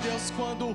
Deus, quando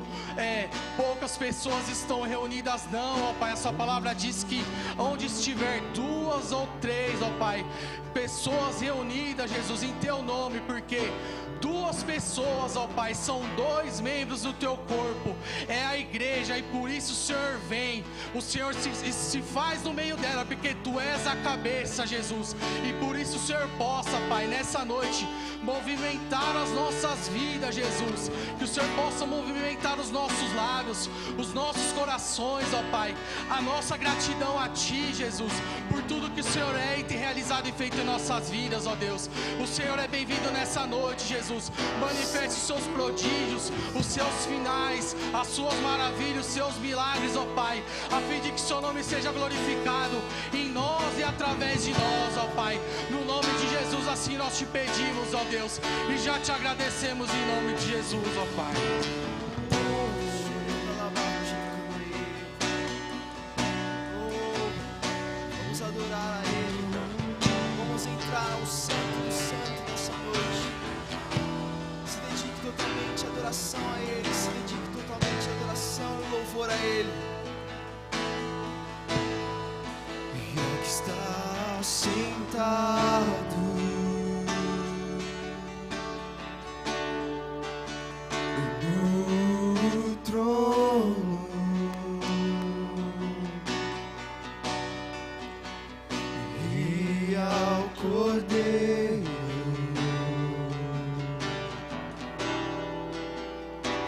poucas pessoas estão reunidas, não, ó Pai, a sua palavra diz que onde estiver duas ou três, ó Pai, pessoas reunidas, Jesus, em teu nome, porque duas pessoas, ó Pai, são dois membros do teu corpo, é a igreja, e por isso o Senhor vem, o Senhor se faz no meio dela, porque tu és a cabeça, Jesus, e por isso o Senhor possa, Pai, nessa noite, movimentar as nossas vidas, Jesus, que o Senhor possa movimentar os nossos lábios, os nossos corações, ó Pai, a nossa gratidão a Ti, Jesus, por tudo que o Senhor é e tem realizado e feito em nossas vidas, ó Deus. O Senhor é bem-vindo nessa noite, Jesus. Manifeste os seus prodígios, os seus finais, as suas maravilhas, os seus milagres, ó Pai, a fim de que o seu nome seja glorificado em nós e através de nós, ó Pai. No nome de Jesus, assim nós te pedimos, ó Deus, e já te agradecemos em nome de Jesus, ó Pai. Vamos adorar a Ele, vamos entrar ao Santo do Santo nessa noite. Se dedique totalmente à adoração a Ele, se dedique totalmente à adoração e louvor a Ele. E Ele que está sentado no trono, e ao Cordeiro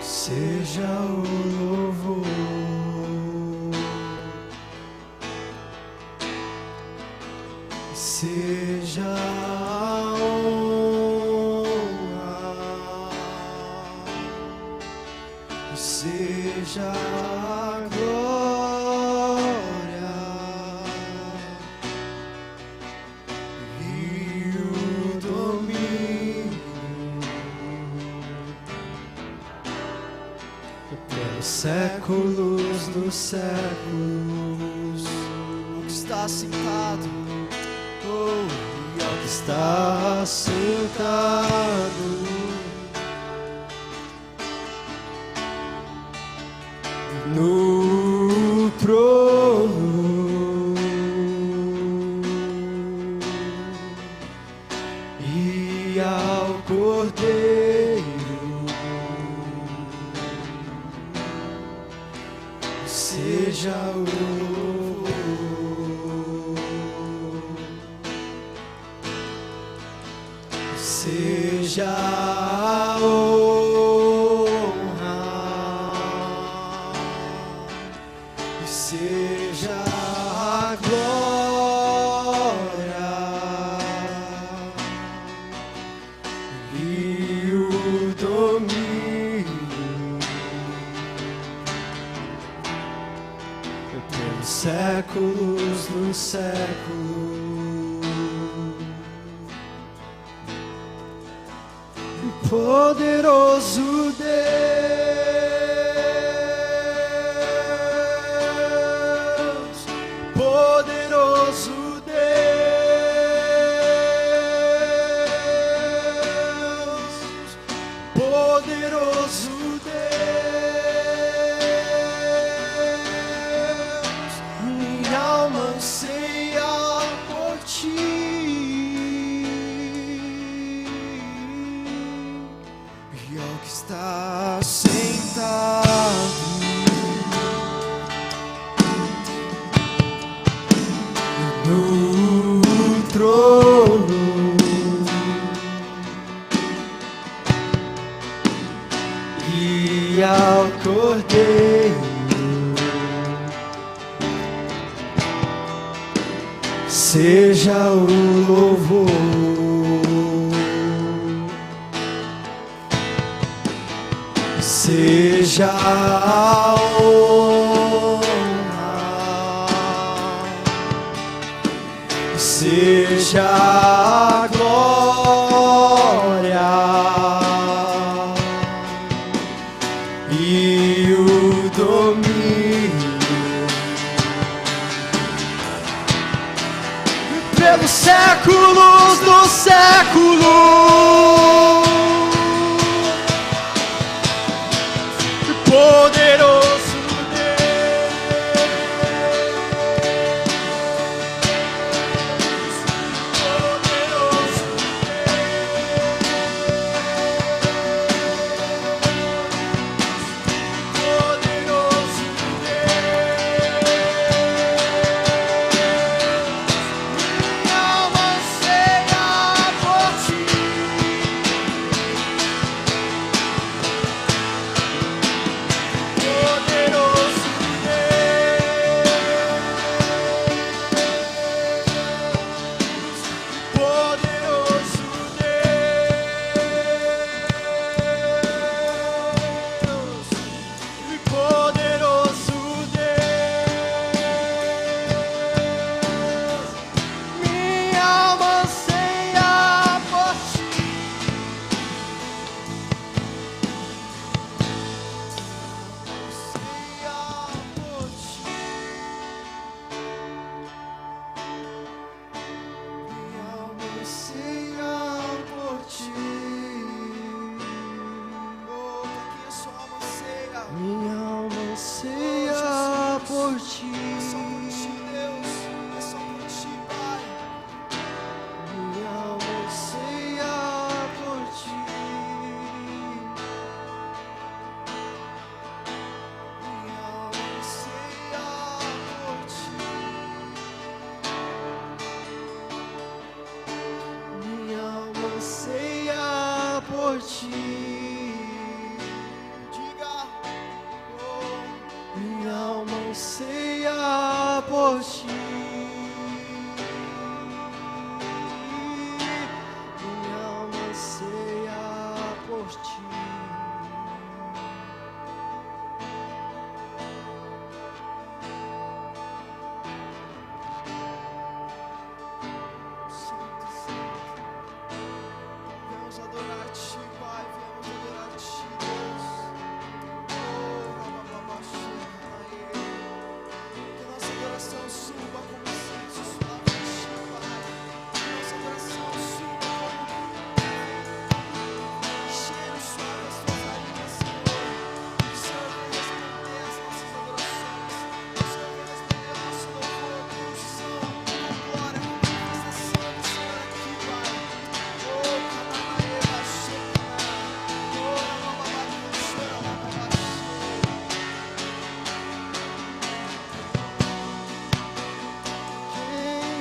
seja o louvor, seja a honra, seja a glória e o domínio pelos séculos dos séculos. O que está sentado, e ao que está sentado no trono, e ao Cordeiro seja o louvor, seja a honra, seja a glória e o domínio pelos séculos dos séculos. Poderoso Deus, poderoso Deus, poderoso Deus, minha alma anseia por Ti. Está sentado no trono, e ao Cordeiro seja o louvor, seja a honra, seja a glória e o domínio pelos séculos dos séculos. poderoso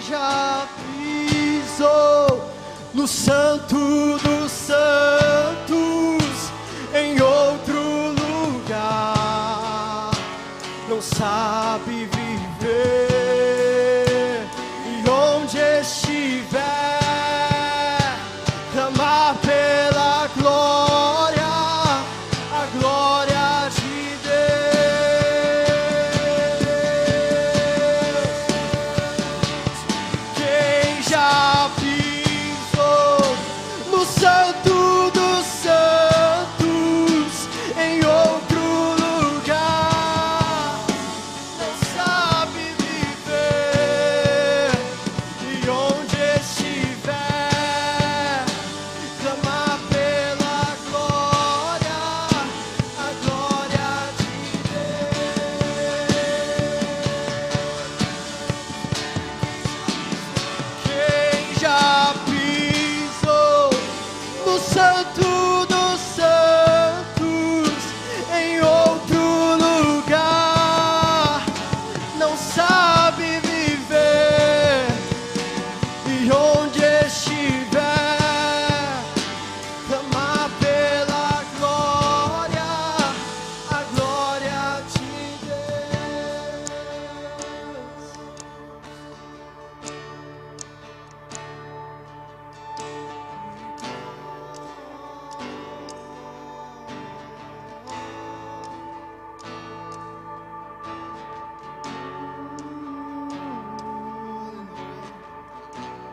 já pisou no Santo dos Santos, em outro lugar, não sabe viver, e onde estiver, clamar pela glória, a glória de Deus. Quem já pisou no Santo dos Santos, em outro lugar, não sabe viver, e onde estiver, clamar pela glória, a glória de Deus. Quem já pisou no Santo dos Santos, em outro lugar, não sabe viver, e onde estiver, clamar pela glória, a glória de Deus.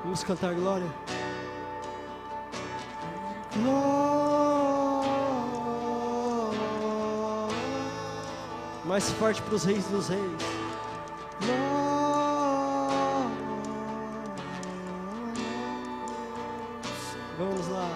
Vamos cantar glória. Glória. Mais forte para os reis dos reis. Glória. Vamos lá.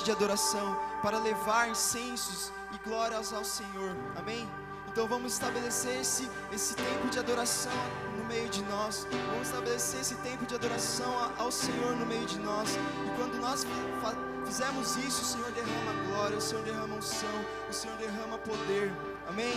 De adoração, para levar incensos e glórias ao Senhor, amém? Então vamos estabelecer esse tempo de adoração no meio de nós, vamos estabelecer esse tempo de adoração ao Senhor no meio de nós, e quando nós fizermos isso, o Senhor derrama glória, o Senhor derrama unção, o Senhor derrama poder, amém?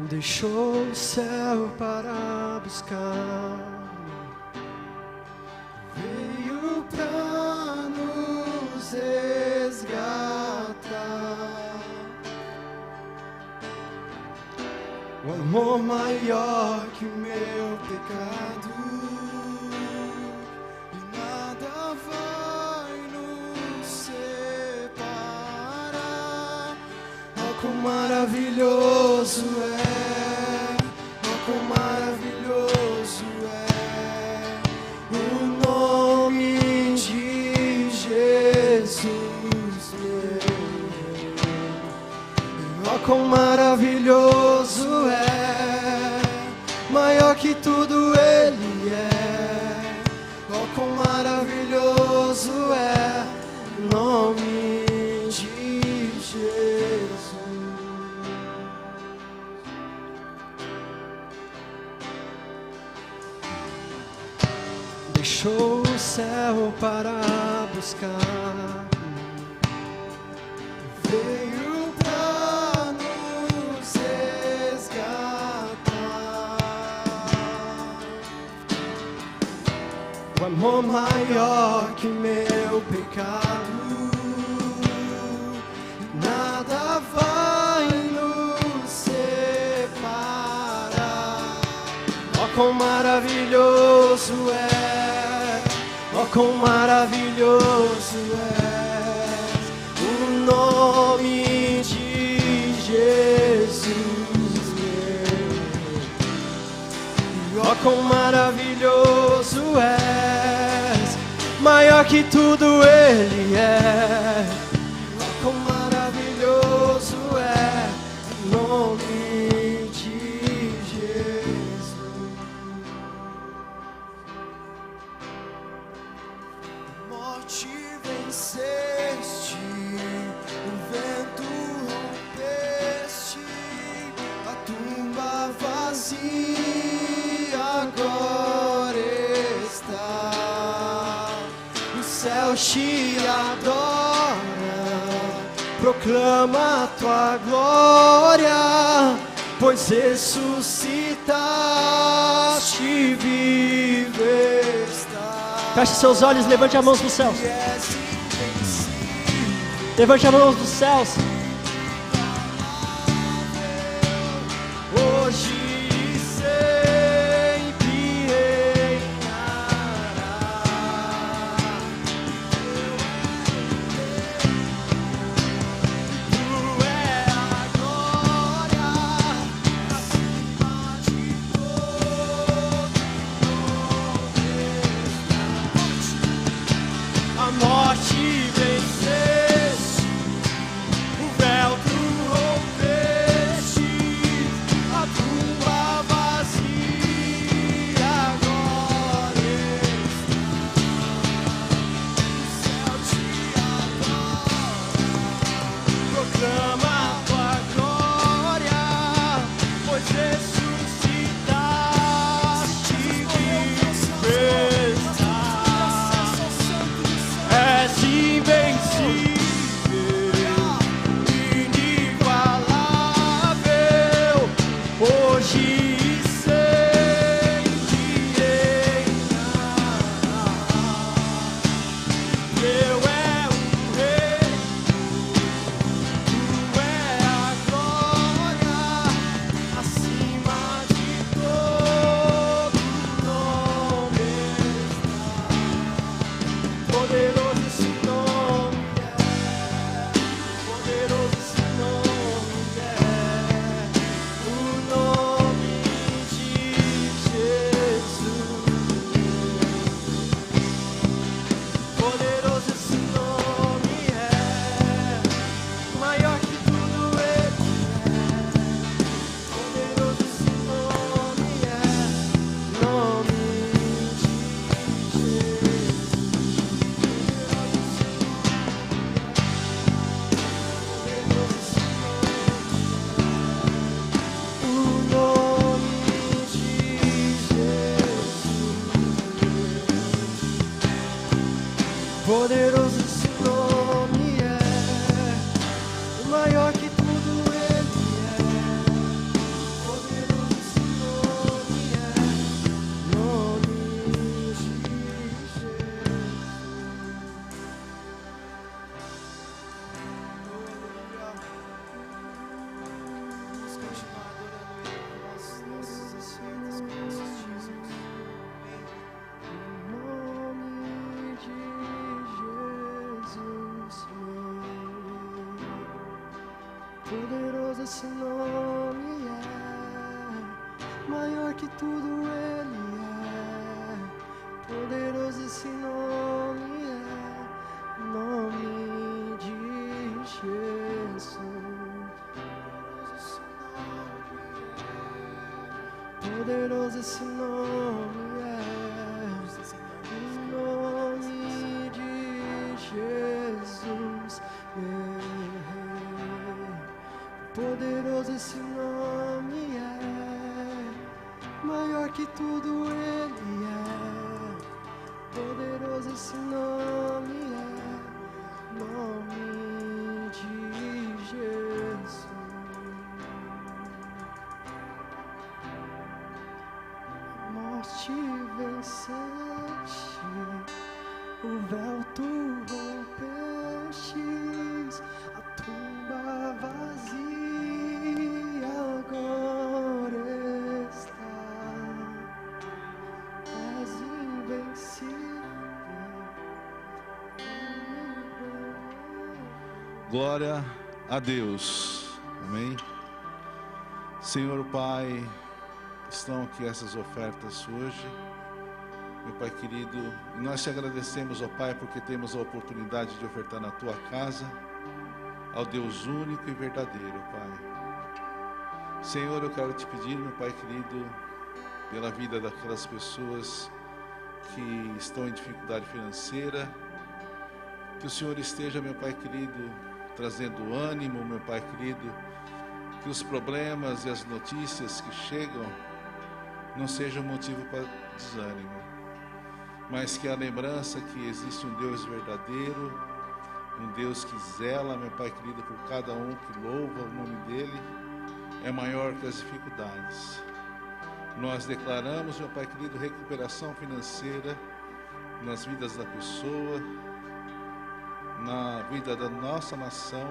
Deixou o céu para buscar, veio pra nos resgatar. O amor maior que o meu pecado, e nada vai nos separar. Oh, quão maravilhoso é! Quão maravilhoso é o nome de Jesus meu. Oh, quão maravilhoso é, maior que tudo Ele é. Oh, quão maravilhoso é o nome de Jesus. Deixou o céu para buscar, veio pra nos resgatar. O amor maior que meu pecado, nada vai nos separar. Oh, quão maravilhoso é! Oh, quão maravilhoso é o nome de Jesus meu. Oh, quão maravilhoso és, maior que tudo Ele é. Oh, quão maravilhoso é o nome de Jesus. Morte venceste, o vento rompeste, a tumba vazia nós te adora, proclama a tua glória, pois ressuscitaste, vive está. Feche seus olhos, levante as mãos dos céus. Levante as mãos dos céus. Hoje e sempre reinará. Tu é a glória acima de todo nome. A morte venceste, o véu tu rompeste, a tumba vazia agora está. O céu te adora, proclama a tua glória, pois ressuscitaste, vive está. És invencível, inigualável, hoje e sempre reinará. Teu é o reino, tu é a glória, acima de todo nome está. Poderoso esse nome é, poderoso esse nome é, o nome de Jesus. Poderoso esse nome é, maior que tudo ele é. Poderoso esse nome é, nome de Jesus. O nome de Jesus. Poderoso esse nome é, maior que tudo ele é. Poderoso esse nome é, nome de Jesus. Vamos continuar adorando ele com nossos assentos, com nossos dízimos. Em nome de Jesus, poderoso esse nome é, maior que tudo ele é. Poderoso esse nome é, nome de Jesus. Poderoso esse nome é, em nome de Jesus. Poderoso esse nome é, maior que tudo ele é. Poderoso esse nome é, nome de Jesus. Morte venceste, o véu tu rompestes, a tumba vazia agora está. És invencível. Glória a Deus. Amém. Senhor Pai, estão aqui essas ofertas hoje, meu Pai querido, e nós te agradecemos, ó Pai, porque temos a oportunidade de ofertar na Tua casa, ao Deus único e verdadeiro, Pai. Senhor, eu quero te pedir, meu Pai querido, pela vida daquelas pessoas que estão em dificuldade financeira, que o Senhor esteja, meu Pai querido, trazendo ânimo, meu Pai querido, que os problemas e as notícias que chegam não sejam motivo para desânimo. mas que a lembrança que existe um Deus verdadeiro, um Deus que zela, meu Pai querido, por cada um que louva o nome dEle, é maior que as dificuldades. Nós declaramos, meu Pai querido, recuperação financeira nas vidas da pessoa, na vida da nossa nação,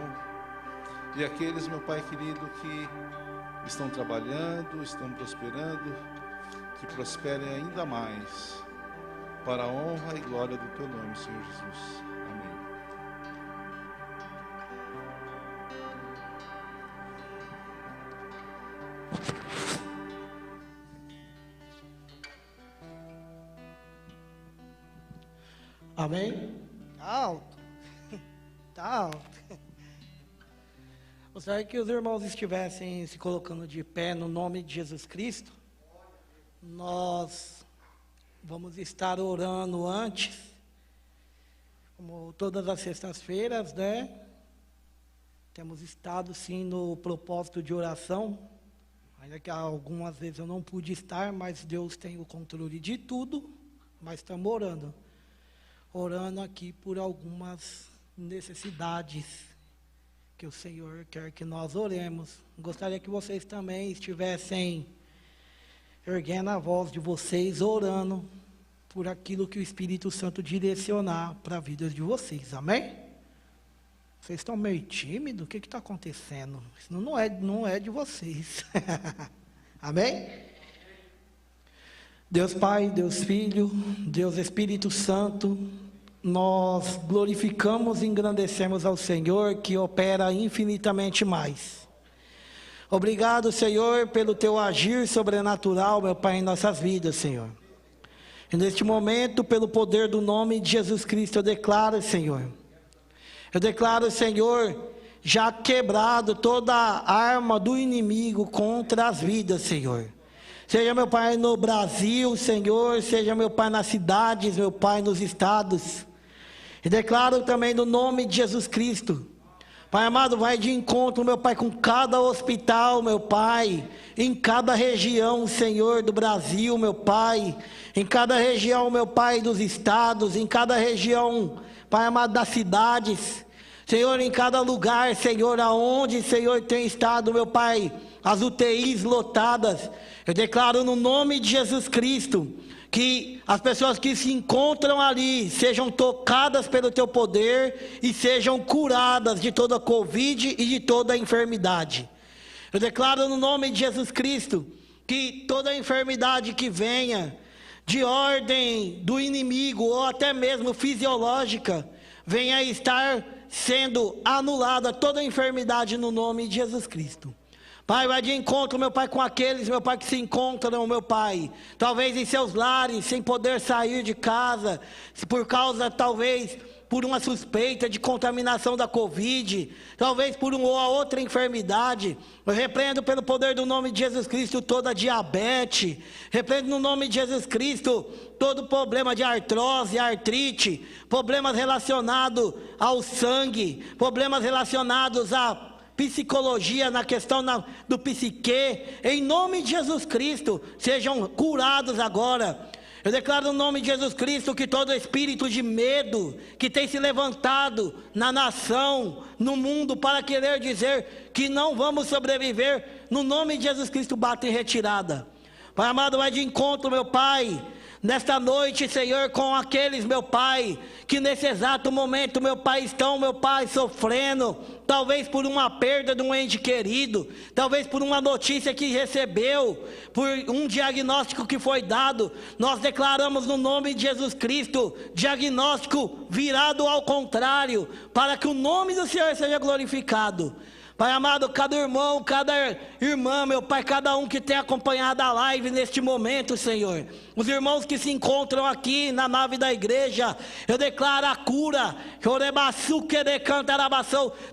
e aqueles, meu Pai querido, que estão trabalhando, estão prosperando, que prosperem ainda mais, para a honra e glória do Teu nome, Senhor Jesus. Amém. Amém? Tá alto. Tá alto. Gostaria que os irmãos estivessem se colocando de pé no nome de Jesus Cristo. Nós vamos estar orando antes, como todas as sextas-feiras, né? Temos estado sim no propósito de oração, ainda que algumas vezes eu não pude estar, mas Deus tem o controle de tudo, mas estamos orando aqui por algumas necessidades que o Senhor quer que nós oremos. Gostaria que vocês também estivessem erguendo a voz de vocês, orando por aquilo que o Espírito Santo direcionar para a vida de vocês, amém? Vocês estão meio tímidos? O que está acontecendo? Isso não é de vocês. Amém? Deus Pai, Deus Filho, Deus Espírito Santo, nós glorificamos e engrandecemos ao Senhor que opera infinitamente mais. Obrigado, Senhor, pelo Teu agir sobrenatural, meu Pai, em nossas vidas, Senhor. E neste momento, pelo poder do nome de Jesus Cristo, eu declaro, Senhor, já quebrado toda a arma do inimigo contra as vidas, Senhor. Seja, meu Pai, no Brasil, Senhor, seja, meu Pai, nas cidades, meu Pai, nos estados. E declaro também no nome de Jesus Cristo. Pai amado, vai de encontro, meu Pai, com cada hospital, meu Pai, em cada região, Senhor, do Brasil, meu Pai, em cada região, meu Pai, dos estados, em cada região, Pai amado, das cidades, Senhor, em cada lugar, Senhor, aonde, Senhor, tem estado, meu Pai, as UTIs lotadas. Eu declaro no nome de Jesus Cristo, que as pessoas que se encontram ali sejam tocadas pelo Teu poder e sejam curadas de toda a Covid e de toda a enfermidade. Eu declaro no nome de Jesus Cristo, que toda enfermidade que venha de ordem do inimigo ou até mesmo fisiológica, venha estar sendo anulada toda enfermidade no nome de Jesus Cristo. Pai, vai de encontro, meu Pai, com aqueles, meu Pai, que se encontram, meu Pai, talvez em seus lares, sem poder sair de casa, por causa, talvez, por uma suspeita de contaminação da Covid, talvez por uma outra enfermidade. Eu repreendo pelo poder do nome de Jesus Cristo toda diabetes, repreendo no nome de Jesus Cristo todo problema de artrose, artrite, problemas relacionados ao sangue, problemas relacionados a psicologia, na questão do psique, em nome de Jesus Cristo, sejam curados agora. Eu declaro no nome de Jesus Cristo que todo espírito de medo que tem se levantado na nação, no mundo, para querer dizer que não vamos sobreviver, no nome de Jesus Cristo bate em retirada. Pai amado, vai de encontro, meu Pai, nesta noite, Senhor, com aqueles, meu Pai, que nesse exato momento, meu Pai, estão, meu Pai, sofrendo, talvez por uma perda de um ente querido, talvez por uma notícia que recebeu, por um diagnóstico que foi dado. Nós declaramos no nome de Jesus Cristo, diagnóstico virado ao contrário, para que o nome do Senhor seja glorificado. Pai amado, cada irmão, cada irmã, meu Pai, cada um que tem acompanhado a live neste momento, Senhor, os irmãos que se encontram aqui na nave da igreja, eu declaro a cura,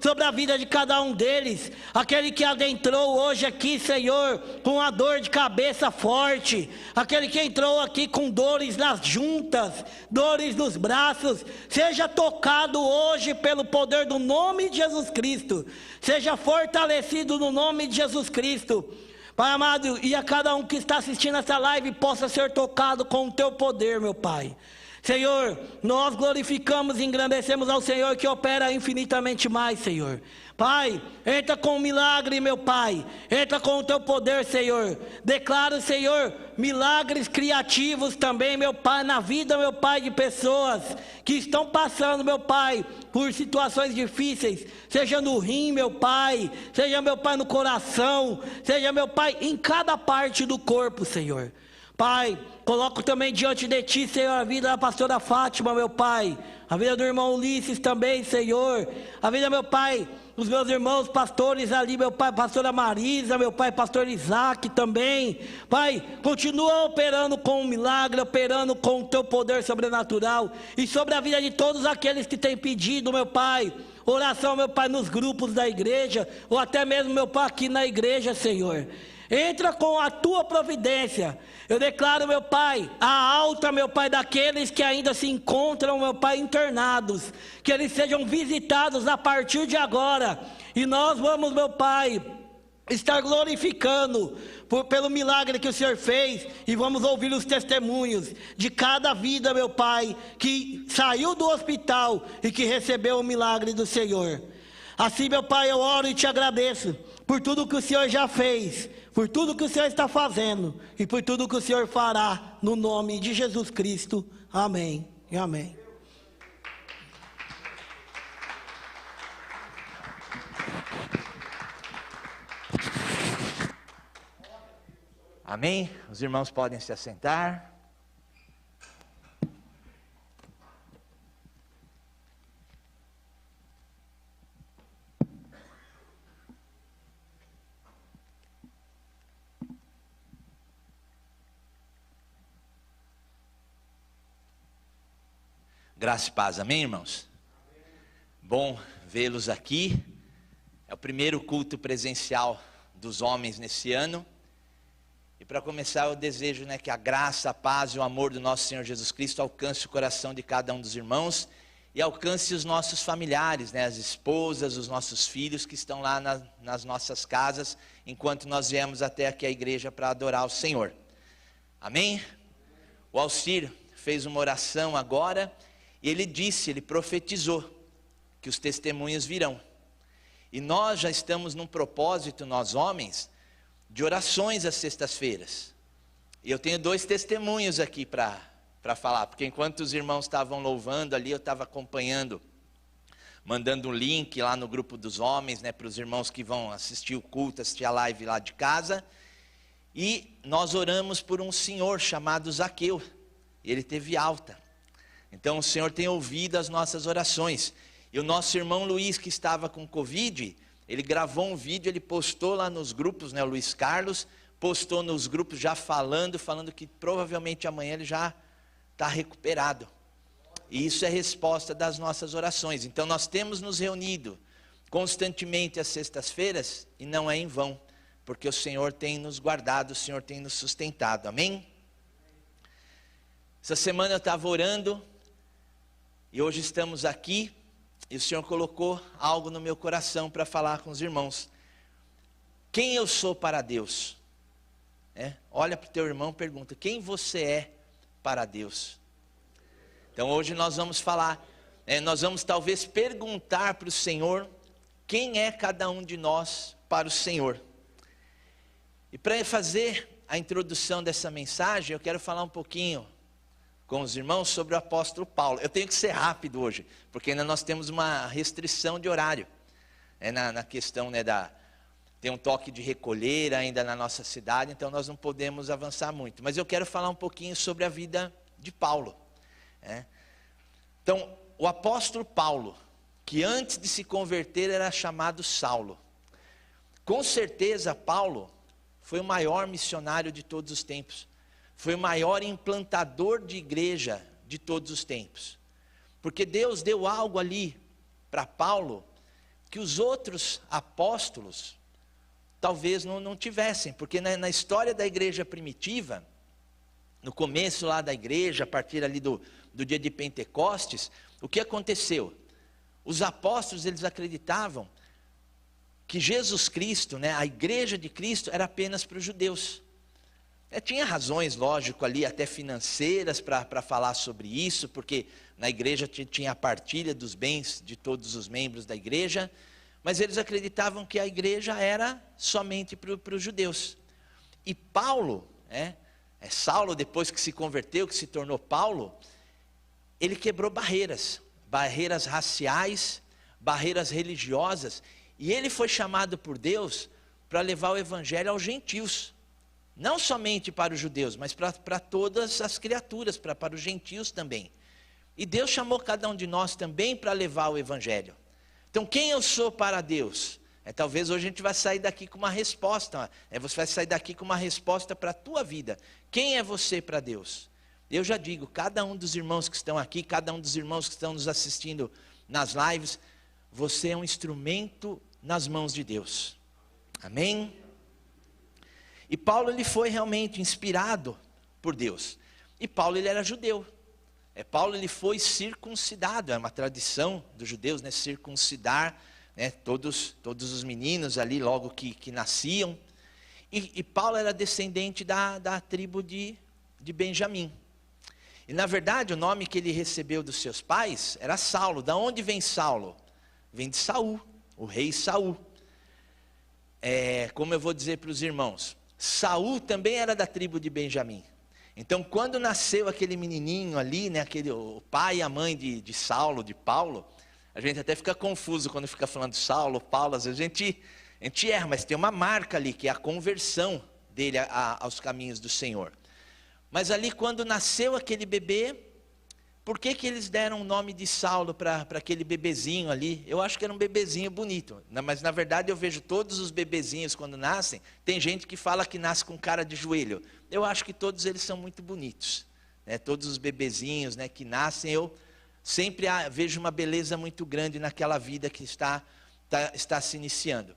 sobre a vida de cada um deles, aquele que adentrou hoje aqui, Senhor, com a dor de cabeça forte, aquele que entrou aqui com dores nas juntas, dores nos braços, seja tocado hoje pelo poder do nome de Jesus Cristo, seja fortalecido no nome de Jesus Cristo. Pai amado, e a cada um que está assistindo essa live possa ser tocado com o Teu poder, meu Pai. Senhor, nós glorificamos e engrandecemos ao Senhor que opera infinitamente mais, Senhor. Pai, entra com um milagre, meu Pai, entra com o teu poder, Senhor. Declaro, Senhor, milagres criativos também, meu Pai, na vida, meu Pai, de pessoas que estão passando, meu Pai, por situações difíceis, seja no rim, meu Pai, seja, meu Pai, no coração, seja, meu Pai, em cada parte do corpo, Senhor. Pai, coloco também diante de Ti, Senhor, a vida da pastora Fátima, meu Pai, a vida do irmão Ulisses também, Senhor, a vida, meu Pai, dos meus irmãos pastores ali, meu Pai, pastora Marisa, meu Pai, pastor Isaac também. Pai, continua operando com um milagre, operando com o Teu poder sobrenatural, e sobre a vida de todos aqueles que têm pedido, meu Pai, oração, meu Pai, nos grupos da igreja, ou até mesmo, meu Pai, aqui na igreja, Senhor. Entra com a Tua providência. Eu declaro, meu Pai, a alta, meu Pai, daqueles que ainda se encontram, meu Pai, internados, que eles sejam visitados a partir de agora, e nós vamos, meu Pai, estar glorificando pelo milagre que o Senhor fez, e vamos ouvir os testemunhos de cada vida, meu Pai, que saiu do hospital e que recebeu o milagre do Senhor. Assim, meu Pai, eu oro e Te agradeço por tudo que o Senhor já fez, por tudo que o Senhor está fazendo e por tudo que o Senhor fará, no nome de Jesus Cristo. Amém e amém. Amém? Os irmãos podem se assentar. Graça e paz, amém, irmãos? Bom vê-los aqui. É o primeiro culto presencial dos homens nesse ano. E para começar, eu desejo, que a graça, a paz e o amor do nosso Senhor Jesus Cristo alcance o coração de cada um dos irmãos e alcance os nossos familiares, as esposas, os nossos filhos que estão lá nas nossas casas, enquanto nós viemos até aqui à igreja para adorar o Senhor. Amém? O Alcir fez uma oração agora. E ele profetizou que os testemunhos virão. E nós já estamos num propósito, nós homens, de orações às sextas-feiras. E eu tenho 2 testemunhos aqui para falar, porque enquanto os irmãos estavam louvando ali, eu estava acompanhando, mandando um link lá no grupo dos homens, para os irmãos que vão assistir o culto, assistir a live lá de casa. E nós oramos por um senhor chamado Zaqueu. Ele teve alta. Então o Senhor tem ouvido as nossas orações. E o nosso irmão Luiz, que estava com Covid, ele gravou um vídeo, ele postou lá nos grupos, o Luiz Carlos, postou nos grupos já falando que provavelmente amanhã ele já está recuperado. E isso é resposta das nossas orações. Então nós temos nos reunido constantemente às sextas-feiras, e não é em vão, porque o Senhor tem nos guardado, o Senhor tem nos sustentado, amém? Essa semana eu estava orando, e hoje estamos aqui, e o Senhor colocou algo no meu coração para falar com os irmãos. Quem eu sou para Deus? Olha para o teu irmão e pergunta, quem você é para Deus? Então hoje nós vamos falar, nós vamos talvez perguntar para o Senhor, quem é cada um de nós para o Senhor? E para fazer a introdução dessa mensagem, eu quero falar um pouquinho com os irmãos sobre o apóstolo Paulo. Eu tenho que ser rápido hoje, porque ainda nós temos uma restrição de horário, na questão, tem um toque de recolher ainda na nossa cidade, então nós não podemos avançar muito. Mas eu quero falar um pouquinho sobre a vida de Paulo. Então, o apóstolo Paulo, que antes de se converter era chamado Saulo. Com certeza Paulo foi o maior missionário de todos os tempos. Foi o maior implantador de igreja de todos os tempos. Porque Deus deu algo ali para Paulo que os outros apóstolos talvez não tivessem. Porque na história da igreja primitiva, no começo lá da igreja, a partir ali do dia de Pentecostes, o que aconteceu? Os apóstolos, eles acreditavam que Jesus Cristo, a igreja de Cristo era apenas para os judeus. Tinha razões, lógico, ali até financeiras para falar sobre isso, porque na igreja tinha a partilha dos bens de todos os membros da igreja, mas eles acreditavam que a igreja era somente para os judeus. E Paulo, Saulo, depois que se converteu, que se tornou Paulo, ele quebrou barreiras raciais, barreiras religiosas, e ele foi chamado por Deus para levar o evangelho aos gentios. Não somente para os judeus, mas para todas as criaturas, para os gentios também. E Deus chamou cada um de nós também para levar o evangelho. Então, quem eu sou para Deus? Talvez hoje a gente vai sair daqui com uma resposta. Você vai sair daqui com uma resposta para a tua vida. Quem é você para Deus? Eu já digo, cada um dos irmãos que estão aqui, cada um dos irmãos que estão nos assistindo nas lives, você é um instrumento nas mãos de Deus. Amém? E Paulo, ele foi realmente inspirado por Deus. E Paulo, ele era judeu. Paulo, ele foi circuncidado. É uma tradição dos judeus, circuncidar, todos os meninos ali logo que nasciam. E Paulo era descendente da tribo de Benjamim. E na verdade o nome que ele recebeu dos seus pais era Saulo. Da onde vem Saulo? Vem de Saul, o rei Saul. Como eu vou dizer para os irmãos, Saul também era da tribo de Benjamim. Então, quando nasceu aquele menininho ali, o pai e a mãe de Saulo, de Paulo, a gente até fica confuso quando fica falando Saulo, Paulo, às vezes a gente erra, mas tem uma marca ali, que é a conversão dele aos caminhos do Senhor. Mas ali, quando nasceu aquele bebê, por que eles deram o nome de Saulo para aquele bebezinho ali? Eu acho que era um bebezinho bonito, mas na verdade eu vejo todos os bebezinhos quando nascem, tem gente que fala que nasce com cara de joelho. Eu acho que todos eles são muito bonitos, todos os bebezinhos que nascem, eu sempre vejo uma beleza muito grande naquela vida que está se iniciando.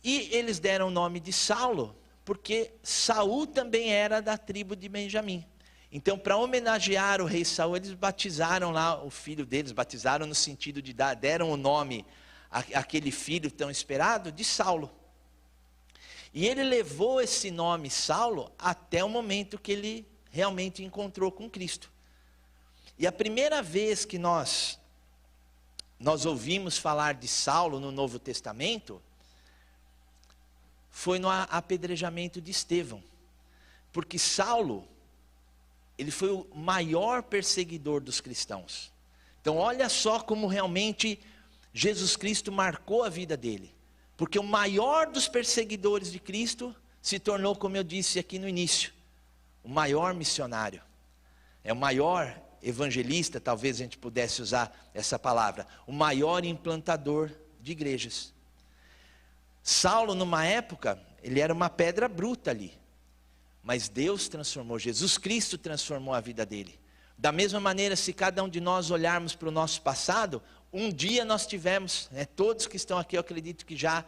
E eles deram o nome de Saulo, porque Saul também era da tribo de Benjamim. Então, para homenagear o rei Saul, eles batizaram lá o filho deles, batizaram no sentido de deram o nome àquele filho tão esperado de Saulo. E ele levou esse nome Saulo até o momento que ele realmente encontrou com Cristo. E a primeira vez que nós ouvimos falar de Saulo no Novo Testamento foi no apedrejamento de Estevão. Porque Saulo, ele foi o maior perseguidor dos cristãos. Então olha só como realmente Jesus Cristo marcou a vida dele. Porque o maior dos perseguidores de Cristo se tornou, como eu disse aqui no início, o maior missionário. É o maior evangelista, talvez a gente pudesse usar essa palavra. O maior implantador de igrejas. Saulo, numa época, ele era uma pedra bruta ali. Mas Deus transformou, Jesus Cristo transformou a vida dele. Da mesma maneira, se cada um de nós olharmos para o nosso passado, um dia nós tivemos, todos que estão aqui, eu acredito que já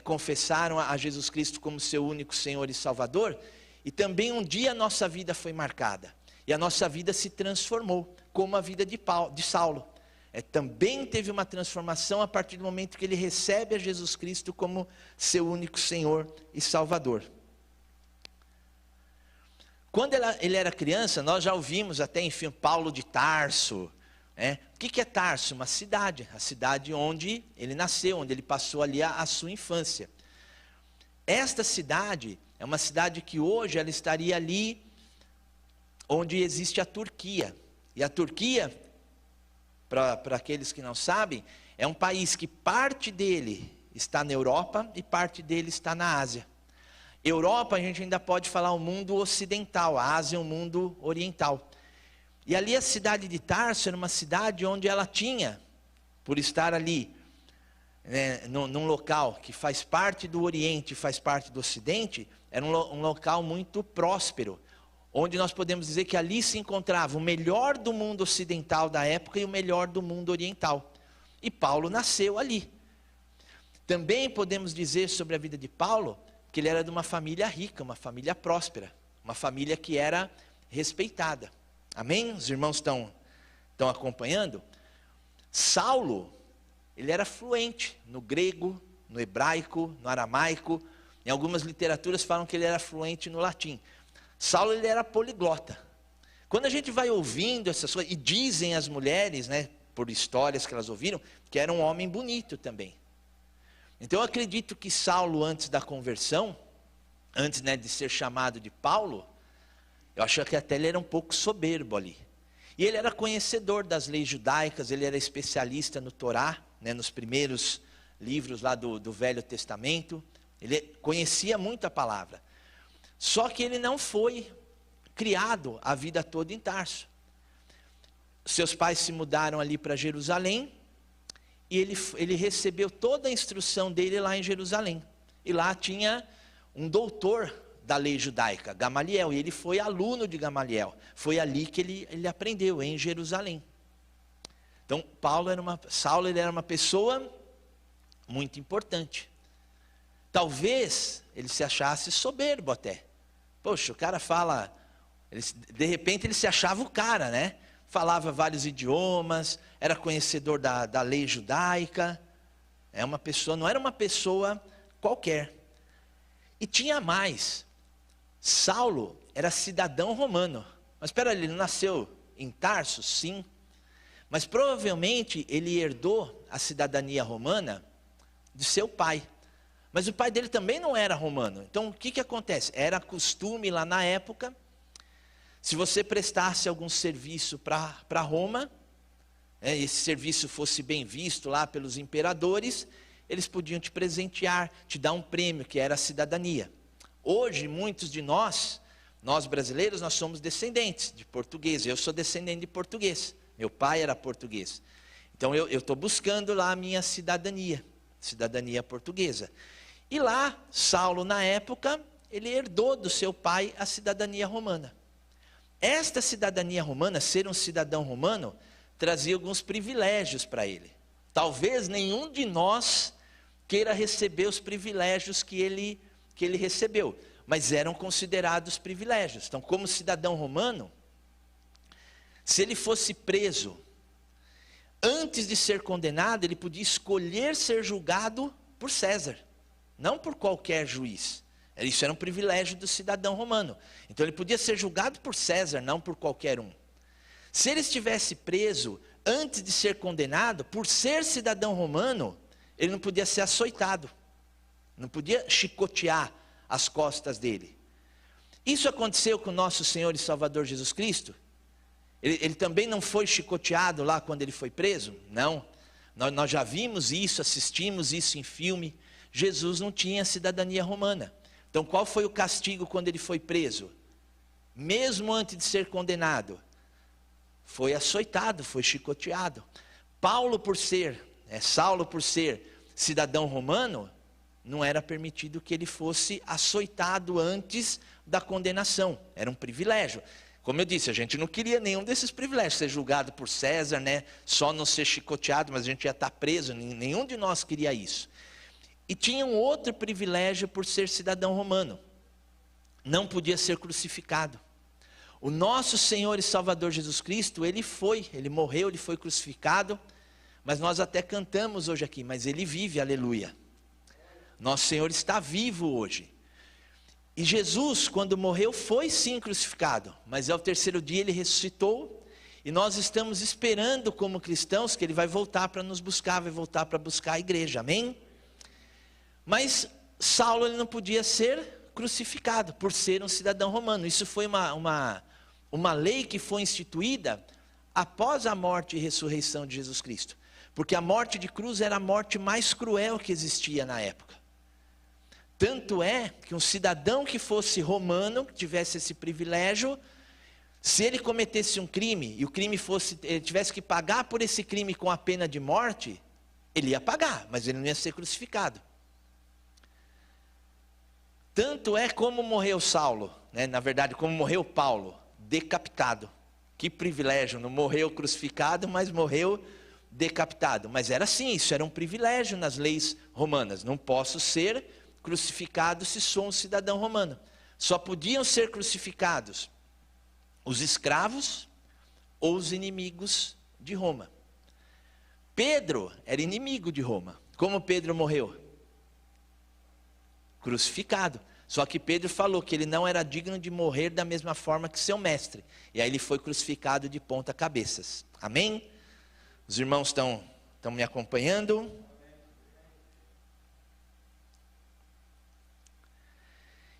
confessaram a Jesus Cristo como seu único Senhor e Salvador, e também um dia a nossa vida foi marcada, e a nossa vida se transformou, como a vida de Saulo. Também teve uma transformação a partir do momento que ele recebe a Jesus Cristo como seu único Senhor e Salvador. Quando ele era criança, nós já ouvimos até, enfim, Paulo de Tarso. O que é Tarso? Uma cidade, a cidade onde ele nasceu, onde ele passou ali a sua infância. Esta cidade é uma cidade que hoje ela estaria ali onde existe a Turquia. E a Turquia, para aqueles que não sabem, é um país que parte dele está na Europa e parte dele está na Ásia. Europa, a gente ainda pode falar o mundo ocidental, a Ásia é o mundo oriental. E ali a cidade de Tarso era uma cidade onde ela tinha, por estar ali, num local que faz parte do Oriente, faz parte do Ocidente, era um local muito próspero, onde nós podemos dizer que ali se encontrava o melhor do mundo ocidental da época e o melhor do mundo oriental. E Paulo nasceu ali. Também podemos dizer sobre a vida de Paulo, que ele era de uma família rica, uma família próspera, uma família que era respeitada. Amém? Os irmãos estão acompanhando? Saulo, ele era fluente no grego, no hebraico, no aramaico, Em algumas literaturas falam que ele era fluente no latim. Saulo, ele era poliglota. Quando a gente vai ouvindo essas coisas, e dizem as mulheres, né, por histórias que elas ouviram, que era um homem bonito também. Então eu acredito que Saulo, antes da conversão, antes, né, de ser chamado de Paulo, eu acho que até ele era um pouco soberbo ali. E ele era conhecedor das leis judaicas, ele era especialista no Torá, né, nos primeiros livros lá do Velho Testamento. Ele conhecia muito a palavra. Só que ele não foi criado a vida toda em Tarso. Seus pais se mudaram ali para Jerusalém, e ele recebeu toda a instrução dele lá em Jerusalém. E lá tinha um doutor da lei judaica, Gamaliel, e ele foi aluno de Gamaliel. Foi ali que ele aprendeu, em Jerusalém. Então, Saulo ele era uma pessoa muito importante. Talvez ele se achasse soberbo até. Poxa, o cara fala, de repente ele se achava o cara, né? Falava vários idiomas, era conhecedor da lei judaica. Não era uma pessoa qualquer. E tinha mais. Saulo era cidadão romano. Mas espera, ele não nasceu em Tarso? Sim. Mas provavelmente ele herdou a cidadania romana de seu pai. Mas o pai dele também não era romano. Então o que acontece? Era costume lá na época, se você prestasse algum serviço para Roma, esse serviço fosse bem visto lá pelos imperadores, eles podiam te presentear, te dar um prêmio, que era a cidadania. Hoje, muitos de nós brasileiros, nós somos descendentes de português. Eu sou descendente de português. Meu pai era português. Então eu estou buscando lá a minha cidadania portuguesa. E lá, Saulo, na época, ele herdou do seu pai a cidadania romana. Esta cidadania romana, ser um cidadão romano, trazia alguns privilégios para ele. Talvez nenhum de nós queira receber os privilégios que ele recebeu, mas eram considerados privilégios. Então, como cidadão romano, se ele fosse preso, antes de ser condenado, ele podia escolher ser julgado por César, não por qualquer juiz. Isso era um privilégio do cidadão romano. Então ele podia ser julgado por César, não por qualquer um. Se ele estivesse preso antes de ser condenado, por ser cidadão romano, ele não podia ser açoitado, não podia chicotear as costas dele. Isso aconteceu com o nosso Senhor e Salvador Jesus Cristo? Ele também não foi chicoteado lá quando ele foi preso? Não. Nós já vimos isso, assistimos isso em filme. Jesus não tinha cidadania romana. Então qual foi o castigo quando ele foi preso? Mesmo antes de ser condenado, foi açoitado, foi chicoteado. Saulo, por ser cidadão romano, não era permitido que ele fosse açoitado antes da condenação. Era um privilégio. Como eu disse, a gente não queria nenhum desses privilégios, ser julgado por César, né? Só não ser chicoteado, mas a gente ia estar preso. Nenhum de nós queria isso. E tinha um outro privilégio por ser cidadão romano. Não podia ser crucificado. O nosso Senhor e Salvador Jesus Cristo, ele morreu, ele foi crucificado, mas nós até cantamos hoje aqui, mas ele vive, aleluia. Nosso Senhor está vivo hoje. E Jesus, quando morreu, foi sim crucificado, mas ao terceiro dia ele ressuscitou, e nós estamos esperando como cristãos que ele vai voltar para nos buscar, vai voltar para buscar a igreja, amém? Mas Saulo ele não podia ser crucificado por ser um cidadão romano. Isso foi uma lei que foi instituída após a morte e ressurreição de Jesus Cristo. Porque a morte de cruz era a morte mais cruel que existia na época. Tanto é que um cidadão que fosse romano, que tivesse esse privilégio, se ele cometesse um crime, e o crime ele tivesse que pagar por esse crime com a pena de morte, ele ia pagar, mas ele não ia ser crucificado. Tanto é como morreu Saulo, né? Na verdade, como morreu Paulo, decapitado. Que privilégio, não morreu crucificado, mas morreu decapitado. Mas era assim, isso era um privilégio nas leis romanas. Não posso ser crucificado se sou um cidadão romano. Só podiam ser crucificados os escravos ou os inimigos de Roma. Pedro era inimigo de Roma. Como Pedro morreu? crucificado. Só que Pedro falou que ele não era digno de morrer da mesma forma que seu mestre. E aí ele foi crucificado de ponta cabeças. Amém? Os irmãos estão me acompanhando?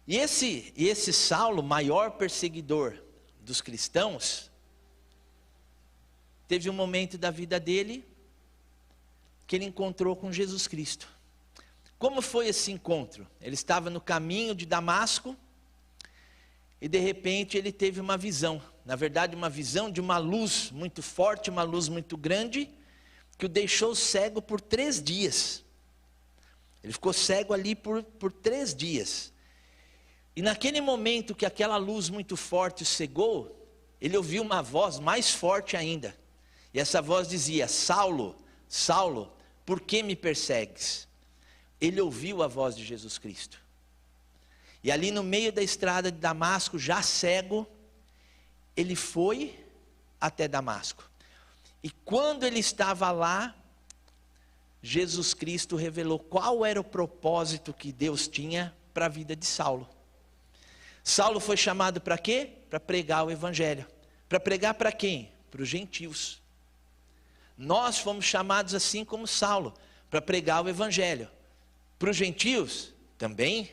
E esse Saulo, maior perseguidor dos cristãos, teve um momento da vida dele que ele encontrou com Jesus Cristo. Como foi esse encontro? Ele estava no caminho de Damasco e de repente ele teve uma visão. Na verdade, uma visão de uma luz muito forte, uma luz muito grande, que o deixou cego por 3 dias. Ele ficou cego ali por 3 dias. E naquele momento que aquela luz muito forte o cegou, ele ouviu uma voz mais forte ainda. E essa voz dizia: Saulo, Saulo, por que me persegues? Ele ouviu a voz de Jesus Cristo. E ali no meio da estrada de Damasco, já cego, ele foi até Damasco. E quando ele estava lá, Jesus Cristo revelou qual era o propósito que Deus tinha para a vida de Saulo. Saulo foi chamado para quê? Para pregar o evangelho. Para pregar para quem? Para os gentios. Nós fomos chamados assim como Saulo, para pregar o evangelho. Para os gentios, também,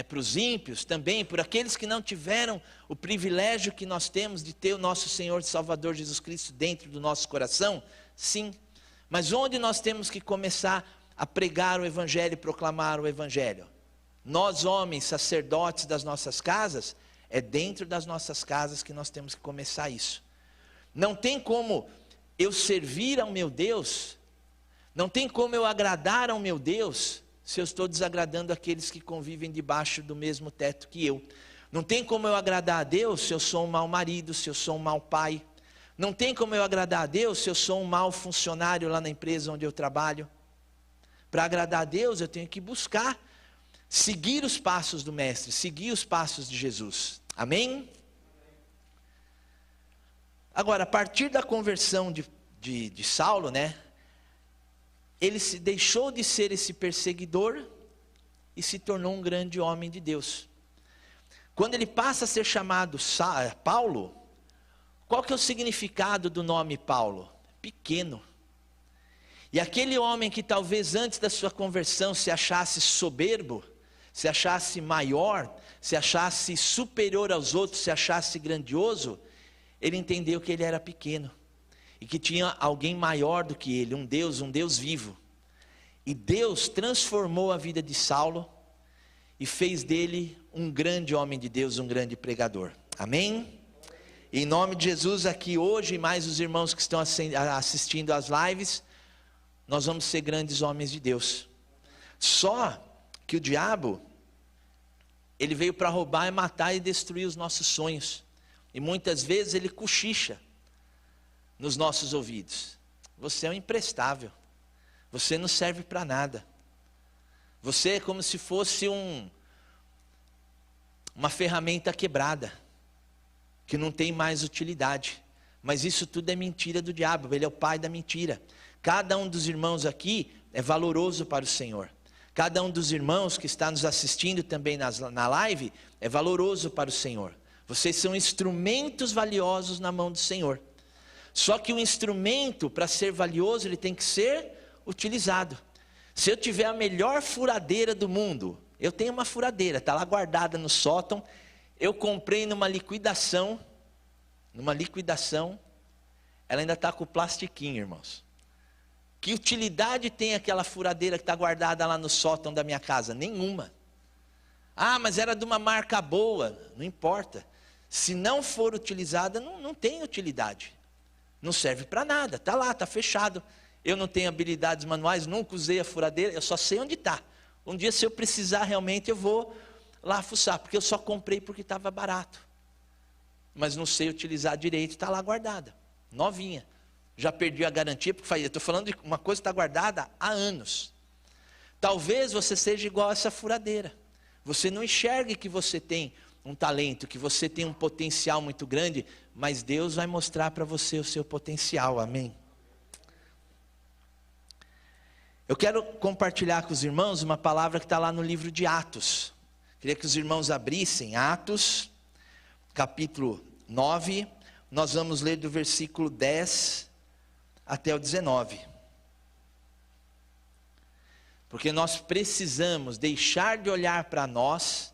para os ímpios, também, por aqueles que não tiveram o privilégio que nós temos de ter o nosso Senhor e Salvador Jesus Cristo dentro do nosso coração, sim. Mas onde nós temos que começar a pregar o evangelho e proclamar o evangelho? Nós, homens, sacerdotes das nossas casas, é dentro das nossas casas que nós temos que começar isso. Não tem como eu servir ao meu Deus, não tem como eu agradar ao meu Deus, se eu estou desagradando aqueles que convivem debaixo do mesmo teto que eu. Não tem como eu agradar a Deus se eu sou um mau marido, se eu sou um mau pai. Não tem como eu agradar a Deus se eu sou um mau funcionário lá na empresa onde eu trabalho. Para agradar a Deus eu tenho que buscar seguir os passos do Mestre, seguir os passos de Jesus. Amém? Agora, a partir da conversão de Saulo, ele se deixou de ser esse perseguidor e se tornou um grande homem de Deus. Quando ele passa a ser chamado Paulo, qual que é o significado do nome Paulo? Pequeno. E aquele homem que talvez antes da sua conversão se achasse soberbo, se achasse maior, se achasse superior aos outros, se achasse grandioso, ele entendeu que ele era pequeno. E que tinha alguém maior do que ele, um Deus vivo. E Deus transformou a vida de Saulo e fez dele um grande homem de Deus, um grande pregador. Amém? Em nome de Jesus, aqui hoje, mais os irmãos que estão assistindo às lives, nós vamos ser grandes homens de Deus. Só que o diabo, ele veio para roubar e matar e destruir os nossos sonhos. E muitas vezes ele cochicha nos nossos ouvidos: você é um imprestável, você não serve para nada, você é como se fosse uma ferramenta quebrada, que não tem mais utilidade. Mas isso tudo é mentira do diabo, ele é o pai da mentira. Cada um dos irmãos aqui é valoroso para o Senhor. Cada um dos irmãos que está nos assistindo também na live é valoroso para o Senhor. Vocês são instrumentos valiosos na mão do Senhor. Só que o instrumento, para ser valioso, ele tem que ser utilizado. Se eu tiver a melhor furadeira do mundo, eu tenho uma furadeira, está lá guardada no sótão, eu comprei numa liquidação, ela ainda está com o plastiquinho, irmãos. Que utilidade tem aquela furadeira que está guardada lá no sótão da minha casa? Nenhuma. Ah, mas era de uma marca boa. Não importa. Se não for utilizada, não tem utilidade. Não serve para nada, está lá, está fechado. Eu não tenho habilidades manuais, nunca usei a furadeira, eu só sei onde está. Um dia, se eu precisar realmente, eu vou lá fuçar, porque eu só comprei porque estava barato. Mas não sei utilizar direito, está lá guardada, novinha. Já perdi a garantia, porque eu estou falando de uma coisa que está guardada há anos. Talvez você seja igual a essa furadeira. Você não enxergue que você tem um talento, que você tem um potencial muito grande, mas Deus vai mostrar para você o seu potencial, amém? Eu quero compartilhar com os irmãos uma palavra que está lá no livro de Atos. Queria que os irmãos abrissem Atos, capítulo 9. Nós vamos ler do versículo 10 até o 19. Porque nós precisamos deixar de olhar para nós,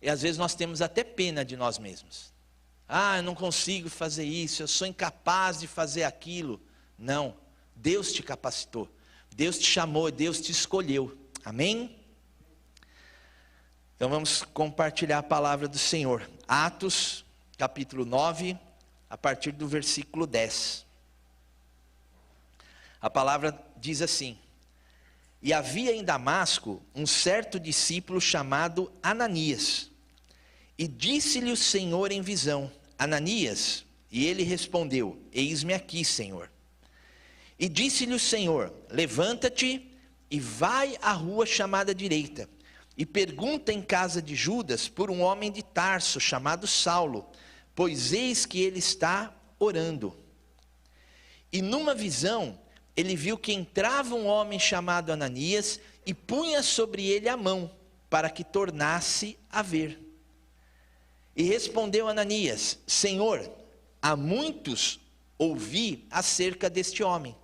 e às vezes nós temos até pena de nós mesmos. Ah, eu não consigo fazer isso, eu sou incapaz de fazer aquilo. Não, Deus te capacitou, Deus te chamou, Deus te escolheu. Amém? Então vamos compartilhar a palavra do Senhor. Atos, capítulo 9, a partir do versículo 10. A palavra diz assim: E havia em Damasco um certo discípulo chamado Ananias. E disse-lhe o Senhor em visão: Ananias. E ele respondeu: Eis-me aqui, Senhor. E disse-lhe o Senhor: Levanta-te e vai à rua chamada direita, e pergunta em casa de Judas por um homem de Tarso chamado Saulo, pois eis que ele está orando. E numa visão ele viu que entrava um homem chamado Ananias e punha sobre ele a mão, para que tornasse a ver. E respondeu Ananias: Senhor, há muitos ouvi acerca deste homem,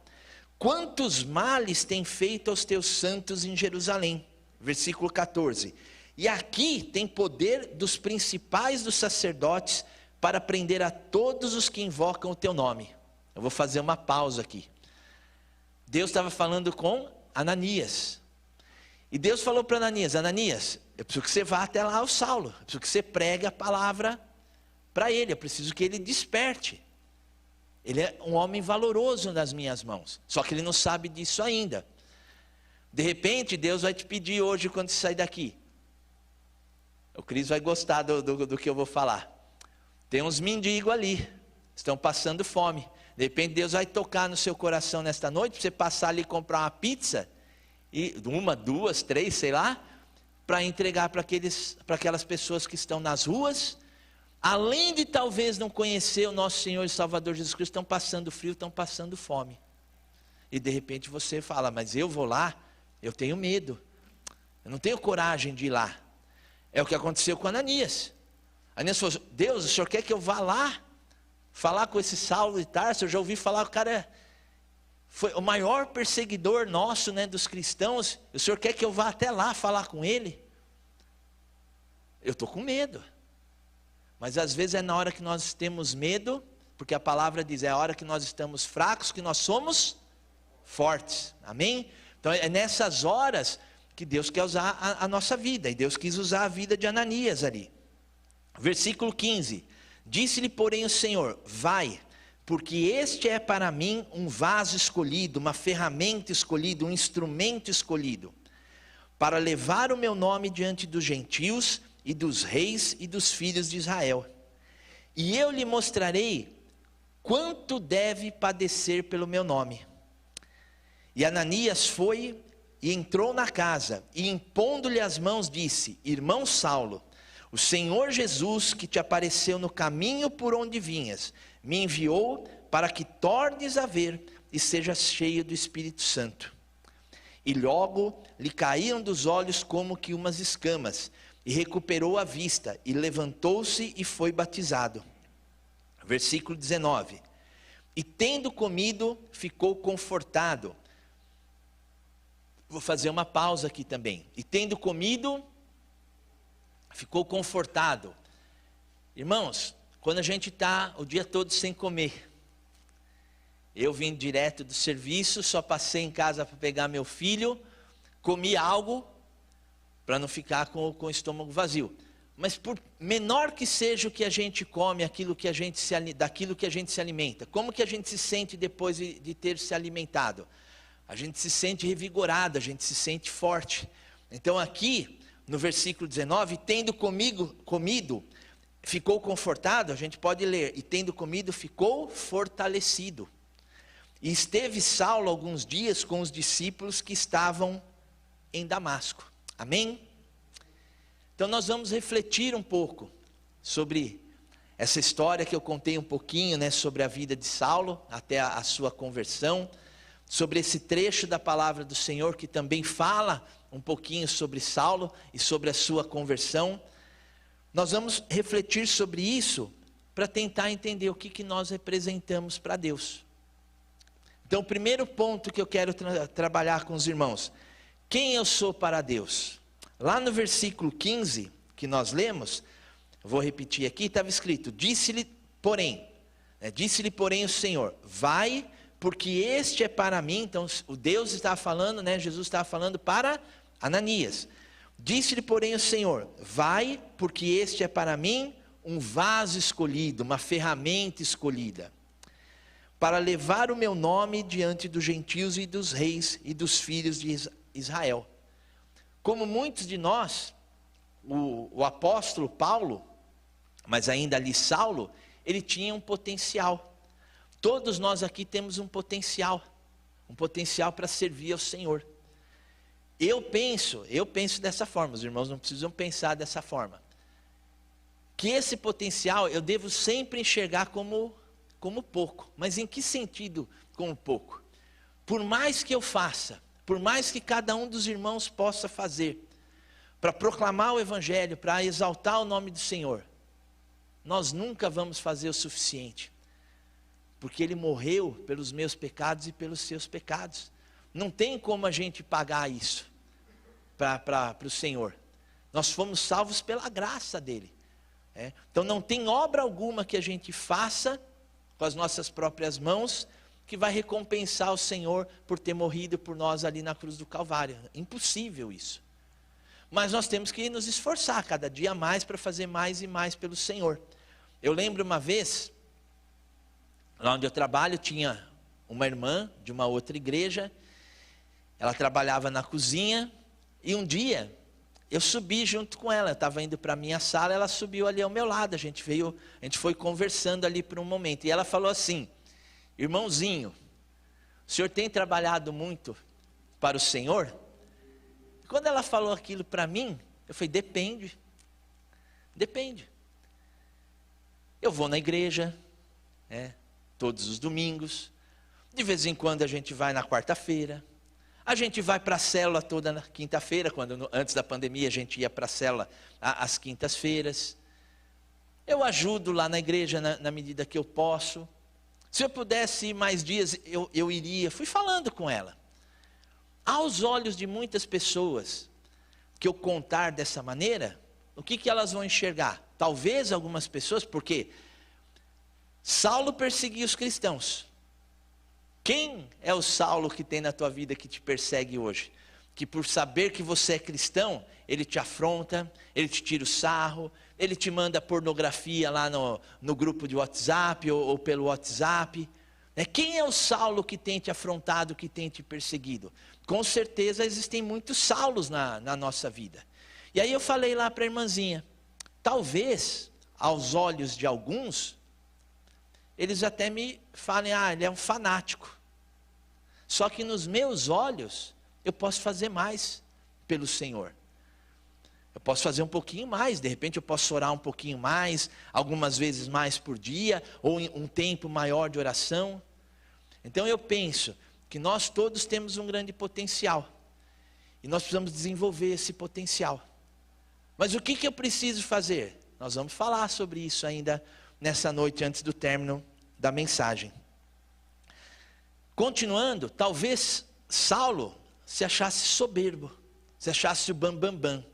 quantos males tem feito aos teus santos em Jerusalém. Versículo 14. E aqui tem poder dos principais dos sacerdotes para prender a todos os que invocam o teu nome. Eu vou fazer uma pausa aqui. Deus estava falando com Ananias. E Deus falou para Ananias: Ananias, eu preciso que você vá até lá ao Saulo. Eu preciso que você pregue a palavra para ele. Eu preciso que ele desperte. Ele é um homem valoroso nas minhas mãos. Só que ele não sabe disso ainda. De repente, Deus vai te pedir hoje, quando você sair daqui. O Cris vai gostar do que eu vou falar. Tem uns mendigos ali, estão passando fome. De repente, Deus vai tocar no seu coração nesta noite, para você passar ali e comprar uma pizza, e uma, duas, três, sei lá, para entregar para aquelas pessoas que estão nas ruas, além de talvez não conhecer o nosso Senhor e Salvador Jesus Cristo, estão passando frio, estão passando fome. E de repente você fala: mas eu vou lá? Eu tenho medo, eu não tenho coragem de ir lá. É o que aconteceu com Ananias. Ananias falou: Deus, o Senhor quer que eu vá lá falar com esse Saulo de Tarso? Eu já ouvi falar, o cara foi o maior perseguidor nosso, né, dos cristãos. O Senhor quer que eu vá até lá falar com ele? Eu estou com medo. Mas às vezes é na hora que nós temos medo, porque a palavra diz: é a hora que nós estamos fracos que nós somos fortes. Amém? Então é nessas horas que Deus quer usar a nossa vida. E Deus quis usar a vida de Ananias ali. Versículo 15. Disse-lhe, porém, o Senhor: vai, porque este é para mim um vaso escolhido, uma ferramenta escolhida, um instrumento escolhido, para levar o meu nome diante dos gentios e dos reis e dos filhos de Israel. E eu lhe mostrarei quanto deve padecer pelo meu nome. E Ananias foi e entrou na casa, e impondo-lhe as mãos disse: Irmão Saulo, o Senhor Jesus, que te apareceu no caminho por onde vinhas, me enviou para que tornes a ver e sejas cheio do Espírito Santo. E logo lhe caíram dos olhos como que umas escamas, e recuperou a vista, e levantou-se e foi batizado. Versículo 19. E tendo comido, ficou confortado. Vou fazer uma pausa aqui também. E tendo comido, ficou confortado. Irmãos, quando a gente está o dia todo sem comer, eu vim direto do serviço, só passei em casa para pegar meu filho, comi algo, para não ficar com o estômago vazio. Mas por menor que seja o que a gente come, daquilo que a gente se alimenta, como que a gente se sente depois de ter se alimentado? A gente se sente revigorado, a gente se sente forte. Então aqui, no versículo 19, tendo comido, ficou confortado, a gente pode ler, e tendo comido, ficou fortalecido. E esteve Saulo alguns dias com os discípulos que estavam em Damasco. Amém? Então nós vamos refletir um pouco sobre essa história que eu contei um pouquinho, né, sobre a vida de Saulo, até a sua conversão. sobre esse trecho da palavra do Senhor, que também fala um pouquinho sobre Saulo e sobre a sua conversão. Nós vamos refletir sobre isso para tentar entender o que nós representamos para Deus. Então, o primeiro ponto que eu quero trabalhar com os irmãos: quem eu sou para Deus? Lá no versículo 15, que nós lemos, vou repetir aqui, estava escrito: disse-lhe, porém o Senhor, vai, porque este é para mim. Então, o Deus estava falando, Jesus estava falando para Ananias. Disse-lhe, porém, o Senhor, vai, porque este é para mim um vaso escolhido, uma ferramenta escolhida, para levar o meu nome diante dos gentios e dos reis e dos filhos de Israel. Como muitos de nós, o apóstolo Paulo, mas ainda ali Saulo, ele tinha um potencial. Todos nós aqui temos um potencial para servir ao Senhor. Eu penso dessa forma, os irmãos não precisam pensar dessa forma, que esse potencial eu devo sempre enxergar como pouco. Mas em que sentido como pouco? Por mais que eu faça, por mais que cada um dos irmãos possa fazer, para proclamar o Evangelho, para exaltar o nome do Senhor, nós nunca vamos fazer o suficiente, porque Ele morreu pelos meus pecados e pelos seus pecados. Não tem como a gente pagar isso para o Senhor. Nós fomos salvos pela graça dEle. Então não tem obra alguma que a gente faça com as nossas próprias mãos que vai recompensar o Senhor por ter morrido por nós ali na cruz do Calvário. Impossível isso. Mas nós temos que nos esforçar cada dia mais para fazer mais e mais pelo Senhor. Eu lembro uma vez, lá onde eu trabalho, tinha uma irmã de uma outra igreja. Ela trabalhava na cozinha, e um dia eu subi junto com ela. Eu estava indo para a minha sala, ela subiu ali ao meu lado. A gente foi conversando ali por um momento, e ela falou assim: irmãozinho, o senhor tem trabalhado muito para o Senhor? E quando ela falou aquilo para mim, eu falei: depende. Eu vou na igreja, todos os domingos, de vez em quando a gente vai na quarta-feira, a gente vai para a célula toda na quinta-feira, antes da pandemia a gente ia para a célula às quintas-feiras. Eu ajudo lá na igreja na medida que eu posso. Se eu pudesse ir mais dias, eu iria. Fui falando com ela. Aos olhos de muitas pessoas que eu contar dessa maneira, o que elas vão enxergar? Talvez algumas pessoas, porque Saulo perseguia os cristãos. Quem é o Saulo que tem na tua vida que te persegue hoje? Que por saber que você é cristão, ele te afronta, ele te tira o sarro, ele te manda pornografia lá no grupo de WhatsApp ou pelo WhatsApp. Quem é o Saulo que tem te afrontado, que tem te perseguido? Com certeza existem muitos Saulos na nossa vida. E aí eu falei lá para a irmãzinha, talvez aos olhos de alguns, eles até me falem: ele é um fanático. Só que nos meus olhos, eu posso fazer mais pelo Senhor. Eu posso fazer um pouquinho mais, de repente eu posso orar um pouquinho mais, algumas vezes mais por dia, ou um tempo maior de oração. Então eu penso que nós todos temos um grande potencial, e nós precisamos desenvolver esse potencial. Mas o que eu preciso fazer? Nós vamos falar sobre isso ainda nessa noite, antes do término da mensagem. Continuando, talvez Saulo se achasse soberbo, se achasse o bambambam.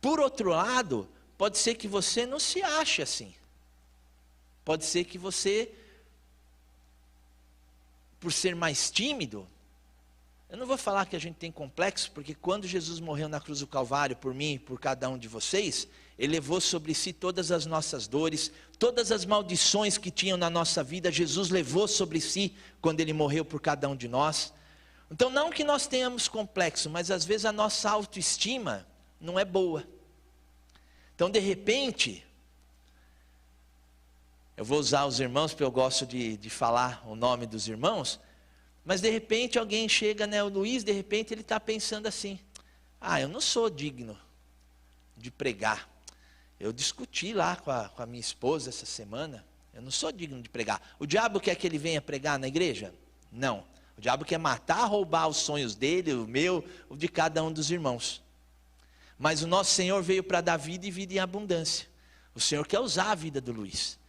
Por outro lado, pode ser que você não se ache assim. Pode ser que você, por ser mais tímido, eu não vou falar que a gente tem complexo, porque quando Jesus morreu na cruz do Calvário por mim e por cada um de vocês, Ele levou sobre si todas as nossas dores, todas as maldições que tinham na nossa vida, Jesus levou sobre si quando Ele morreu por cada um de nós. Então não que nós tenhamos complexo, mas às vezes a nossa autoestima não é boa. Então de repente, eu vou usar os irmãos, porque eu gosto de falar o nome dos irmãos, mas de repente alguém chega, o Luiz, de repente ele está pensando assim: eu não sou digno de pregar. Eu discuti lá com a minha esposa essa semana, eu não sou digno de pregar. O diabo quer que ele venha pregar na igreja? Não. O diabo quer matar, roubar os sonhos dele, o meu, o de cada um dos irmãos. Mas o nosso Senhor veio para dar vida e vida em abundância. O Senhor quer usar a vida do Luiz.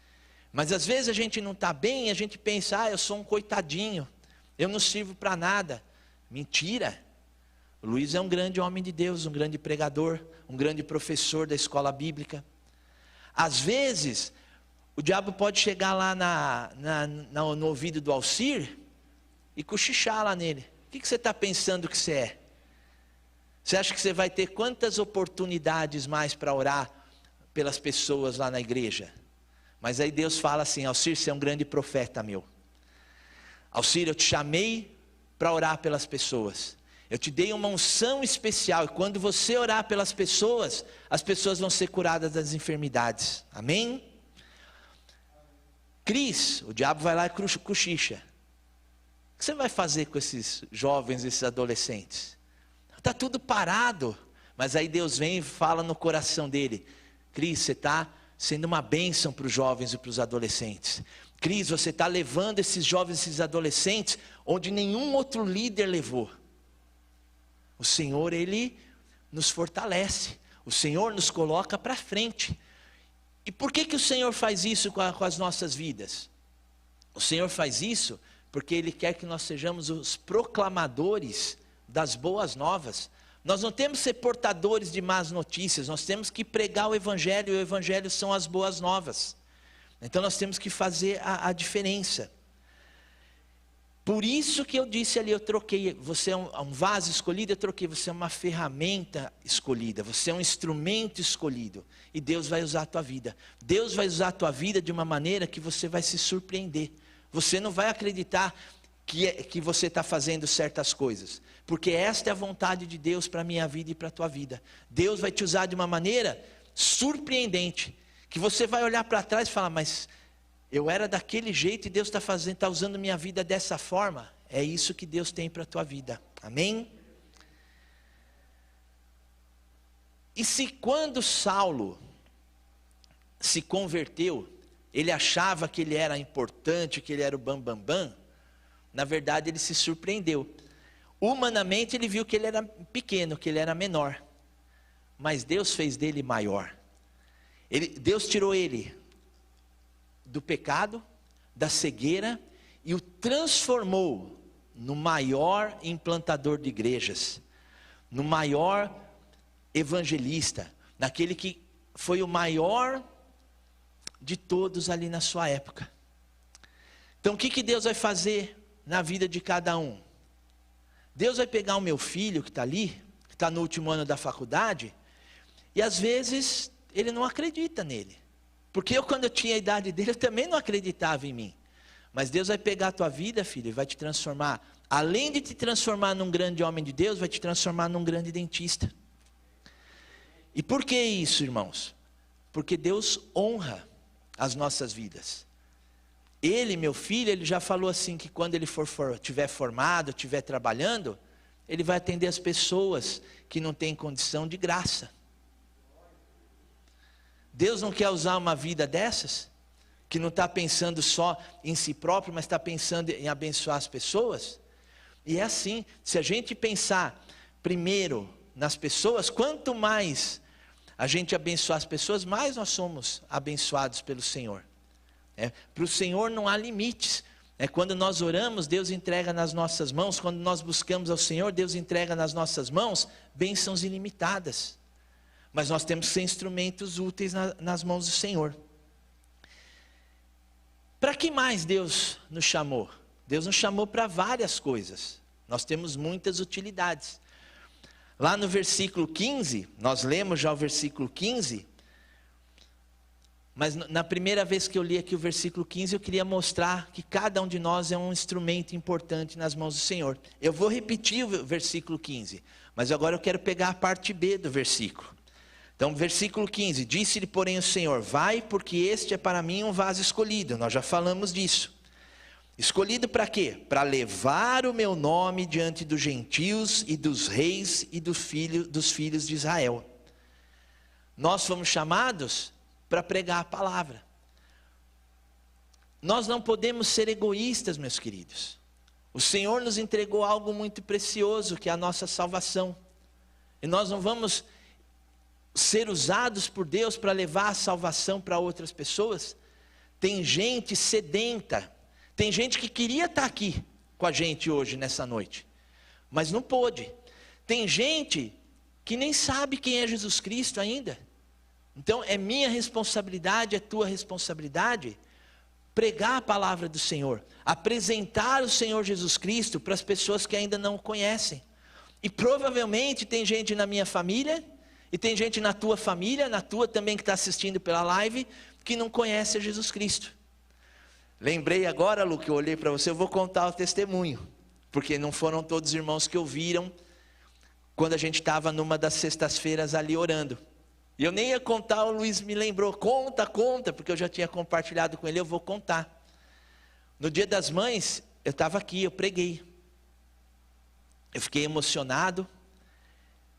Mas às vezes a gente não está bem, a gente pensa, eu sou um coitadinho, eu não sirvo para nada. Mentira. O Luiz é um grande homem de Deus, um grande pregador, um grande professor da escola bíblica. Às vezes, o diabo pode chegar lá no ouvido do Alcir e cochichar lá nele. O que você está pensando que você é? Você acha que você vai ter quantas oportunidades mais para orar pelas pessoas lá na igreja? Mas aí Deus fala assim, Alcir, você é um grande profeta meu. Alcir, eu te chamei para orar pelas pessoas. Eu te dei uma unção especial. E quando você orar pelas pessoas, as pessoas vão ser curadas das enfermidades. Amém? Cris, o diabo vai lá e cochicha. O que você vai fazer com esses jovens, esses adolescentes? Está tudo parado. Mas aí Deus vem e fala no coração dele. Cris, você está sendo uma bênção para os jovens e para os adolescentes. Cris, você está levando esses jovens e esses adolescentes onde nenhum outro líder levou. O Senhor, Ele nos fortalece. O Senhor nos coloca para frente. E por que o Senhor faz isso com as nossas vidas? O Senhor faz isso porque Ele quer que nós sejamos os proclamadores das boas novas. Nós não temos que ser portadores de más notícias, nós temos que pregar o Evangelho, e o Evangelho são as boas novas. Então nós temos que fazer a diferença. Por isso que eu disse ali, eu troquei, você é um vaso escolhido, eu troquei, você é uma ferramenta escolhida, você é um instrumento escolhido, e Deus vai usar a tua vida. Deus vai usar a tua vida de uma maneira que você vai se surpreender. Você não vai acreditar que você está fazendo certas coisas, porque esta é a vontade de Deus para a minha vida e para a tua vida. Deus vai te usar de uma maneira surpreendente, que você vai olhar para trás e falar, mas eu era daquele jeito e Deus está usando minha vida dessa forma. É isso que Deus tem para a tua vida, amém? E se quando Saulo se converteu, ele achava que ele era importante, que ele era o bambambam, na verdade ele se surpreendeu. Humanamente ele viu que ele era pequeno, que ele era menor, mas Deus fez dele maior. Deus tirou ele do pecado, da cegueira, e o transformou no maior implantador de igrejas, no maior evangelista, naquele que foi o maior de todos ali na sua época. Então o que Deus vai fazer na vida de cada um? Deus vai pegar o meu filho que está ali, que está no último ano da faculdade, e às vezes ele não acredita nele. Porque quando eu tinha a idade dele, eu também não acreditava em mim. Mas Deus vai pegar a tua vida, filho, e vai te transformar. Além de te transformar num grande homem de Deus, vai te transformar num grande dentista. E por que isso, irmãos? Porque Deus honra as nossas vidas. Ele, meu filho, ele já falou assim, que quando ele estiver formado, estiver trabalhando, ele vai atender as pessoas que não têm condição de graça. Deus não quer usar uma vida dessas, que não está pensando só em si próprio, mas está pensando em abençoar as pessoas? E é assim, se a gente pensar primeiro nas pessoas, quanto mais a gente abençoar as pessoas, mais nós somos abençoados pelo Senhor. Para o Senhor não há limites. Quando nós oramos, Deus entrega nas nossas mãos. Quando nós buscamos ao Senhor, Deus entrega nas nossas mãos bênçãos ilimitadas. Mas nós temos que ser instrumentos úteis nas mãos do Senhor. Para que mais Deus nos chamou? Deus nos chamou para várias coisas. Nós temos muitas utilidades. Lá no versículo 15, nós lemos já o versículo 15. Mas na primeira vez que eu li aqui o versículo 15, eu queria mostrar que cada um de nós é um instrumento importante nas mãos do Senhor. Eu vou repetir o versículo 15, mas agora eu quero pegar a parte B do versículo. Então, versículo 15, disse-lhe porém o Senhor, vai, porque este é para mim um vaso escolhido. Nós já falamos disso. Escolhido para quê? Para levar o meu nome diante dos gentios e dos reis e dos filhos de Israel. Nós fomos chamados para pregar a palavra. Nós não podemos ser egoístas, meus queridos. O Senhor nos entregou algo muito precioso, que é a nossa salvação. E nós não vamos ser usados por Deus para levar a salvação para outras pessoas? Tem gente sedenta, tem gente que queria estar aqui com a gente hoje, nessa noite, mas não pôde. Tem gente que nem sabe quem é Jesus Cristo ainda. Então é minha responsabilidade, é tua responsabilidade, pregar a palavra do Senhor, apresentar o Senhor Jesus Cristo para as pessoas que ainda não o conhecem. E provavelmente tem gente na minha família, e tem gente na tua família, na tua também que está assistindo pela live, que não conhece a Jesus Cristo. Lembrei agora, Lu, que eu olhei para você, eu vou contar o testemunho, porque não foram todos os irmãos que ouviram, quando a gente estava numa das sextas-feiras ali orando. E eu nem ia contar, o Luiz me lembrou, conta, porque eu já tinha compartilhado com ele, eu vou contar. No Dia das Mães, eu estava aqui, eu preguei. Eu fiquei emocionado,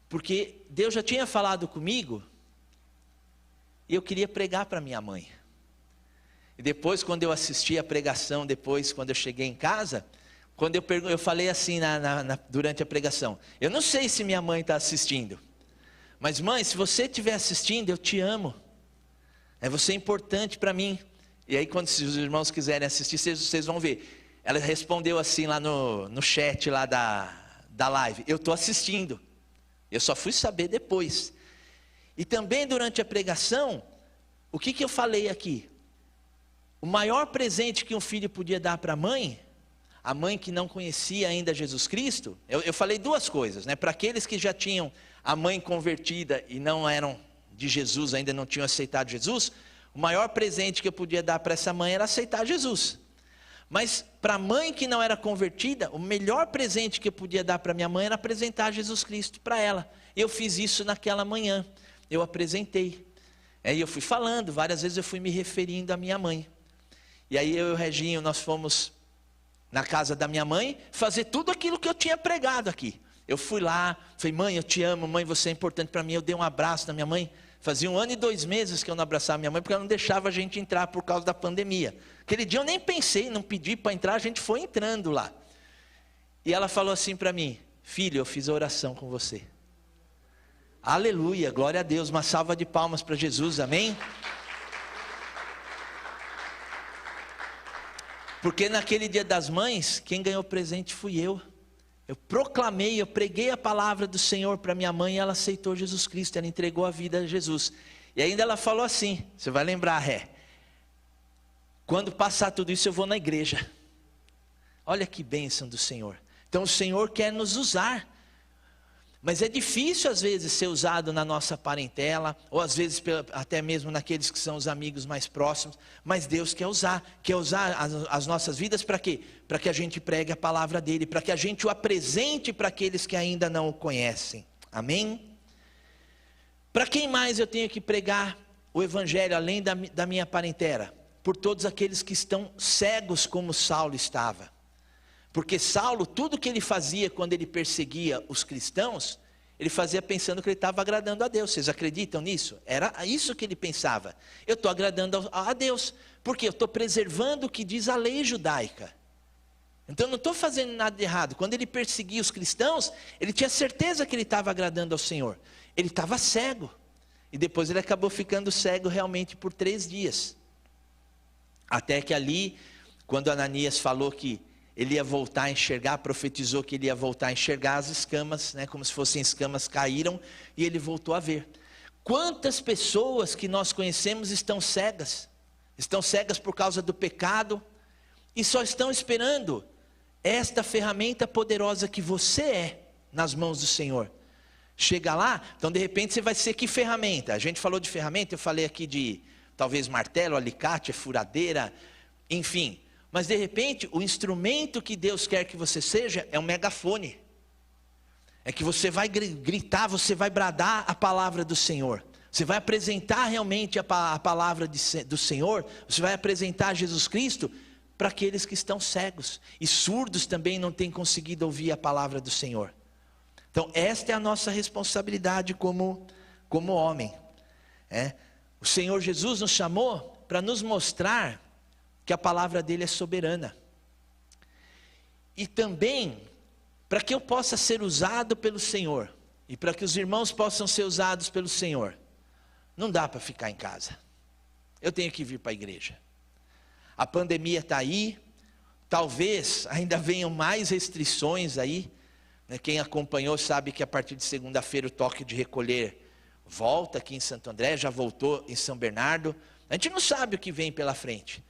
porque Deus já tinha falado comigo, e eu queria pregar para minha mãe. E depois, quando eu assisti a pregação, depois, quando eu cheguei em casa, quando eu falei assim durante a pregação, eu não sei se minha mãe está assistindo, mas mãe, se você estiver assistindo, eu te amo, você é importante para mim. E aí, quando os irmãos quiserem assistir, vocês vão ver. Ela respondeu assim lá no chat lá da live, eu estou assistindo, eu só fui saber depois. E também durante a pregação, o que eu falei aqui? O maior presente que um filho podia dar para a mãe que não conhecia ainda Jesus Cristo, eu falei duas coisas, né? Para aqueles que já tinham a mãe convertida e não eram de Jesus, ainda não tinham aceitado Jesus, o maior presente que eu podia dar para essa mãe era aceitar Jesus. Mas para a mãe que não era convertida, o melhor presente que eu podia dar para minha mãe era apresentar Jesus Cristo para ela. Eu fiz isso naquela manhã, eu apresentei. E eu fui falando, várias vezes eu fui me referindo à minha mãe. E aí eu e o Reginho, nós fomos na casa da minha mãe fazer tudo aquilo que eu tinha pregado aqui. Eu fui lá, falei, mãe, eu te amo, mãe, você é importante para mim. Eu dei um abraço na minha mãe. Fazia 1 ano e 2 meses que eu não abraçava minha mãe, porque ela não deixava a gente entrar por causa da pandemia. Aquele dia eu nem pensei, não pedi para entrar, a gente foi entrando lá. E ela falou assim para mim, filho, eu fiz a oração com você. Aleluia, glória a Deus, uma salva de palmas para Jesus, amém? Porque naquele dia das mães, quem ganhou presente fui eu. Eu proclamei, eu preguei a palavra do Senhor para minha mãe e ela aceitou Jesus Cristo, ela entregou a vida a Jesus. E ainda ela falou assim, você vai lembrar, Ré, quando passar tudo isso eu vou na igreja. Olha que bênção do Senhor. Então o Senhor quer nos usar. Mas é difícil às vezes ser usado na nossa parentela, ou às vezes até mesmo naqueles que são os amigos mais próximos, mas Deus quer usar as nossas vidas para quê? Para que a gente pregue a palavra dEle, para que a gente o apresente para aqueles que ainda não o conhecem, amém? Para quem mais eu tenho que pregar o Evangelho, além da minha parentela? Por todos aqueles que estão cegos como Saulo estava. Porque Saulo, tudo que ele fazia quando ele perseguia os cristãos, ele fazia pensando que ele estava agradando a Deus. Vocês acreditam nisso? Era isso que ele pensava. Eu estou agradando a Deus, porque eu estou preservando o que diz a lei judaica. Então eu não estou fazendo nada de errado. Quando ele perseguia os cristãos, ele tinha certeza que ele estava agradando ao Senhor. Ele estava cego. E depois ele acabou ficando cego realmente por 3 dias. Até que ali, quando Ananias falou que ele ia voltar a enxergar, profetizou que ele ia voltar a enxergar, as escamas, como se fossem escamas, caíram e ele voltou a ver. Quantas pessoas que nós conhecemos estão cegas por causa do pecado e só estão esperando esta ferramenta poderosa que você é nas mãos do Senhor. Chega lá, então de repente você vai ser que ferramenta? A gente falou de ferramenta, eu falei aqui de talvez martelo, alicate, furadeira, enfim. Mas de repente, o instrumento que Deus quer que você seja é um megafone. É que você vai gritar, você vai bradar a palavra do Senhor. Você vai apresentar realmente a palavra do Senhor. Você vai apresentar Jesus Cristo para aqueles que estão cegos. E surdos também não têm conseguido ouvir a palavra do Senhor. Então esta é a nossa responsabilidade como homem. O Senhor Jesus nos chamou para nos mostrar que a palavra dele é soberana. e também para que eu possa ser usado pelo Senhor, e para que os irmãos possam ser usados pelo Senhor, não dá para ficar em casa. Eu tenho que vir para a igreja. A pandemia está aí, talvez ainda venham mais restrições aí. Quem acompanhou sabe que a partir de segunda-feira o toque de recolher volta aqui em Santo André, já voltou em São Bernardo. A gente não sabe o que vem pela frente.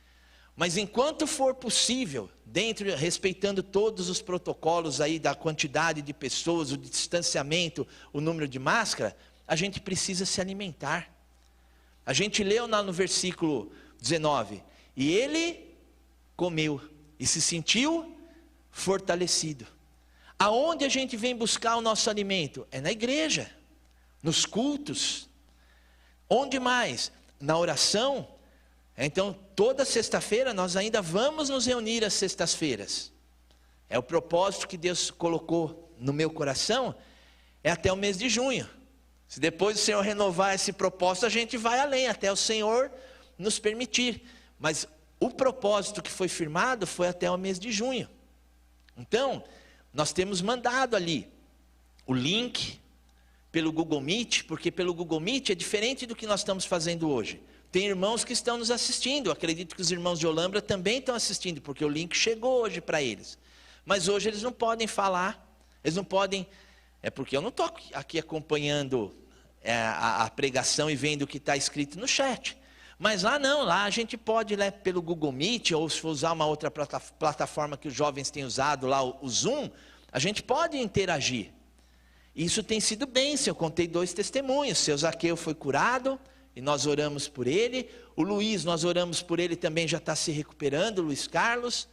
Mas enquanto for possível, respeitando todos os protocolos aí da quantidade de pessoas, o distanciamento, o número de máscara, a gente precisa se alimentar. A gente leu lá no versículo 19, e ele comeu e se sentiu fortalecido. Aonde a gente vem buscar o nosso alimento? É na igreja, nos cultos. Onde mais? Na oração. Então, toda sexta-feira nós ainda vamos nos reunir às sextas-feiras. É o propósito que Deus colocou no meu coração, é até o mês de junho. Se depois o Senhor renovar esse propósito, a gente vai além, até o Senhor nos permitir. Mas o propósito que foi firmado foi até o mês de junho. Então, nós temos mandado ali o link pelo Google Meet, porque pelo Google Meet é diferente do que nós estamos fazendo hoje. Tem irmãos que estão nos assistindo, eu acredito que os irmãos de Olambra também estão assistindo, porque o link chegou hoje para eles. Mas hoje eles não podem falar, eles não podem, é porque eu não estou aqui acompanhando a pregação e vendo o que está escrito no chat. Mas lá não, lá a gente pode ler pelo Google Meet, ou se for usar uma outra plataforma que os jovens têm usado lá, o Zoom, a gente pode interagir. Isso tem sido bênção. Eu contei 2 testemunhos, seu Zaqueu foi curado, e nós oramos por ele. O Luiz, nós oramos por ele, também já está se recuperando, o Luiz Carlos.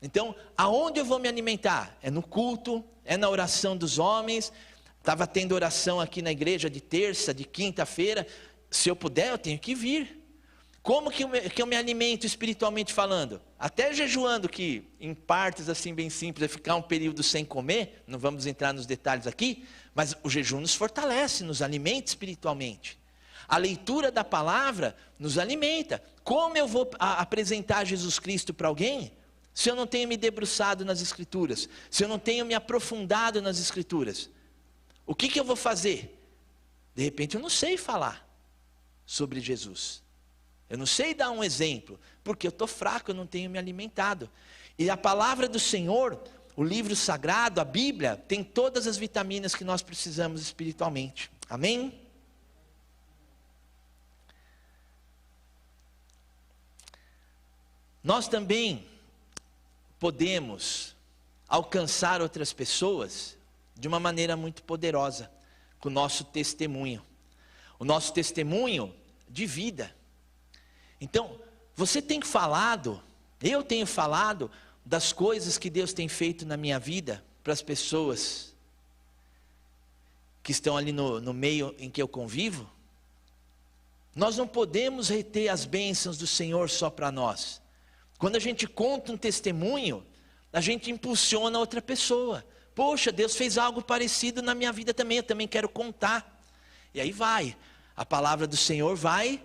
Então, aonde eu vou me alimentar? É no culto, é na oração dos homens. Estava tendo oração aqui na igreja de terça, de quinta-feira. Se eu puder, eu tenho que vir. Como que eu me alimento espiritualmente falando? Até jejuando, que em partes assim bem simples, é ficar um período sem comer. Não vamos entrar nos detalhes aqui, mas o jejum nos fortalece, nos alimenta espiritualmente. A leitura da palavra nos alimenta. Como eu vou apresentar Jesus Cristo para alguém, se eu não tenho me debruçado nas Escrituras? Se eu não tenho me aprofundado nas Escrituras? O que eu vou fazer? De repente eu não sei falar sobre Jesus. Eu não sei dar um exemplo, porque eu estou fraco, eu não tenho me alimentado. E a palavra do Senhor, o livro sagrado, a Bíblia, tem todas as vitaminas que nós precisamos espiritualmente. Amém? Nós também podemos alcançar outras pessoas de uma maneira muito poderosa, com o nosso testemunho. O nosso testemunho de vida. Então, você tem falado, eu tenho falado das coisas que Deus tem feito na minha vida para as pessoas que estão ali no meio em que eu convivo. Nós não podemos reter as bênçãos do Senhor só para nós. Quando a gente conta um testemunho, a gente impulsiona outra pessoa. Poxa, Deus fez algo parecido na minha vida também, eu também quero contar. E aí vai, a palavra do Senhor vai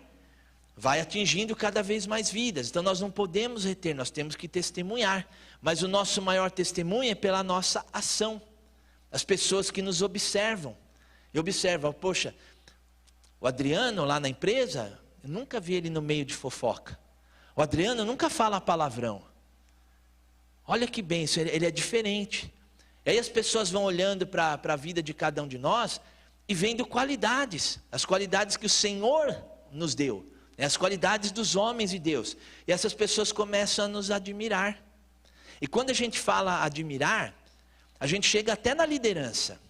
atingindo cada vez mais vidas. Então nós não podemos reter, nós temos que testemunhar. Mas o nosso maior testemunho é pela nossa ação. As pessoas que nos observam. E observam, poxa, o Adriano lá na empresa, eu nunca vi ele no meio de fofoca. O Adriano nunca fala palavrão. Olha que bênção, ele é diferente. E aí as pessoas vão olhando para a vida de cada um de nós e vendo qualidades. As qualidades que o Senhor nos deu. As qualidades dos homens de Deus. E essas pessoas começam a nos admirar. E quando a gente fala admirar, a gente chega até na liderança.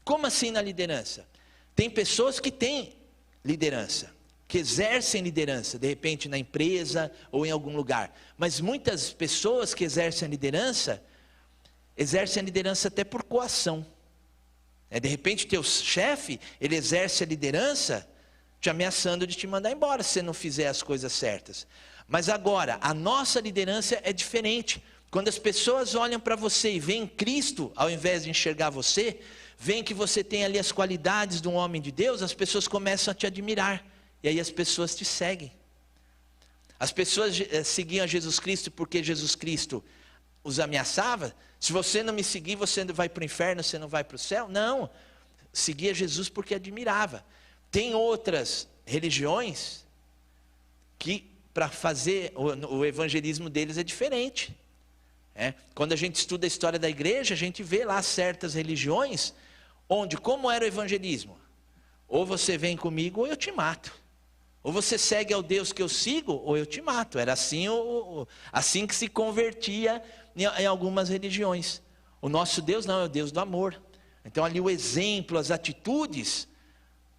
Como assim na liderança? Tem pessoas que têm liderança, que exercem liderança, de repente na empresa ou em algum lugar. Mas muitas pessoas que exercem a liderança até por coação. De repente teu chefe, ele exerce a liderança te ameaçando de te mandar embora se você não fizer as coisas certas. Mas agora, a nossa liderança é diferente. Quando as pessoas olham para você e veem Cristo, ao invés de enxergar você, veem que você tem ali as qualidades de um homem de Deus, as pessoas começam a te admirar. E aí as pessoas te seguem. As pessoas seguiam a Jesus Cristo porque Jesus Cristo os ameaçava. Se você não me seguir, você vai para o inferno, você não vai para o céu. Não, seguia Jesus porque admirava. Tem outras religiões que para fazer o evangelismo deles é diferente. Quando a gente estuda a história da igreja, a gente vê lá certas religiões, onde, como era o evangelismo? Ou você vem comigo ou eu te mato. Ou você segue ao Deus que eu sigo, ou eu te mato. Era assim, assim que se convertia em algumas religiões. O nosso Deus não, é o Deus do amor. Então ali o exemplo, as atitudes,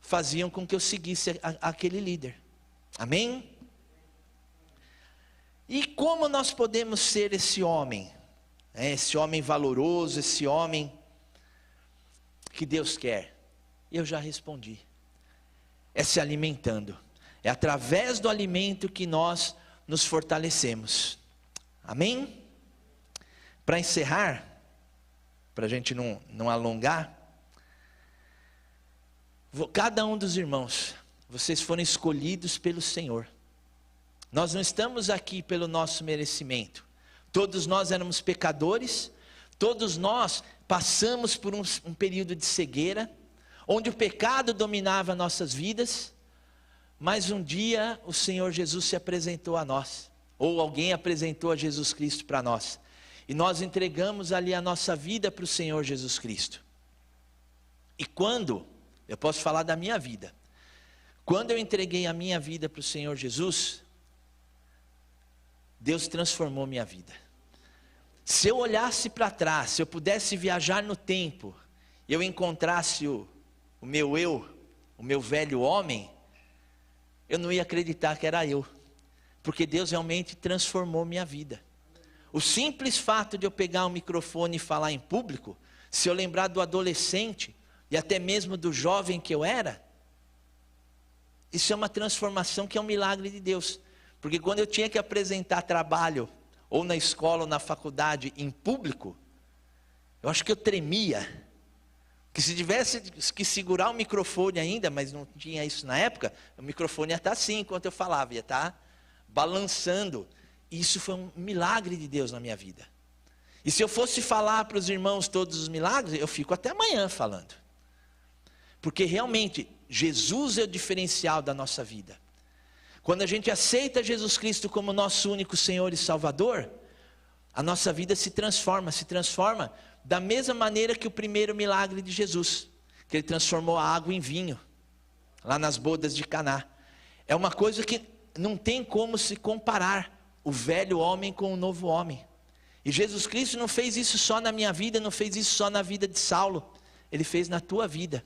faziam com que eu seguisse aquele líder. Amém? E como nós podemos ser esse homem? Esse homem valoroso, esse homem que Deus quer? Eu já respondi. É se alimentando. É através do alimento que nós nos fortalecemos. Amém? Para encerrar, para a gente não alongar, cada um dos irmãos, vocês foram escolhidos pelo Senhor. Nós não estamos aqui pelo nosso merecimento. Todos nós éramos pecadores, todos nós passamos por um período de cegueira, onde o pecado dominava nossas vidas, mas um dia o Senhor Jesus se apresentou a nós, ou alguém apresentou a Jesus Cristo para nós, e nós entregamos ali a nossa vida para o Senhor Jesus Cristo. E quando, eu posso falar da minha vida, quando eu entreguei a minha vida para o Senhor Jesus, Deus transformou minha vida. Se eu olhasse para trás, se eu pudesse viajar no tempo, e eu encontrasse o meu eu, o meu velho homem, eu não ia acreditar que era eu, porque Deus realmente transformou minha vida. O simples fato de eu pegar um microfone e falar em público, se eu lembrar do adolescente, e até mesmo do jovem que eu era, isso é uma transformação que é um milagre de Deus. Porque quando eu tinha que apresentar trabalho, ou na escola ou na faculdade, em público, eu acho que eu tremia. Que se tivesse que segurar o microfone ainda, mas não tinha isso na época, o microfone ia estar assim enquanto eu falava, ia estar balançando. E isso foi um milagre de Deus na minha vida. E se eu fosse falar para os irmãos todos os milagres, eu fico até amanhã falando. Porque realmente, Jesus é o diferencial da nossa vida. Quando a gente aceita Jesus Cristo como nosso único Senhor e Salvador, a nossa vida se transforma da mesma maneira que o primeiro milagre de Jesus, que Ele transformou a água em vinho, lá nas bodas de Caná. É uma coisa que não tem como se comparar, o velho homem com o novo homem. E Jesus Cristo não fez isso só na minha vida, não fez isso só na vida de Saulo, Ele fez na tua vida.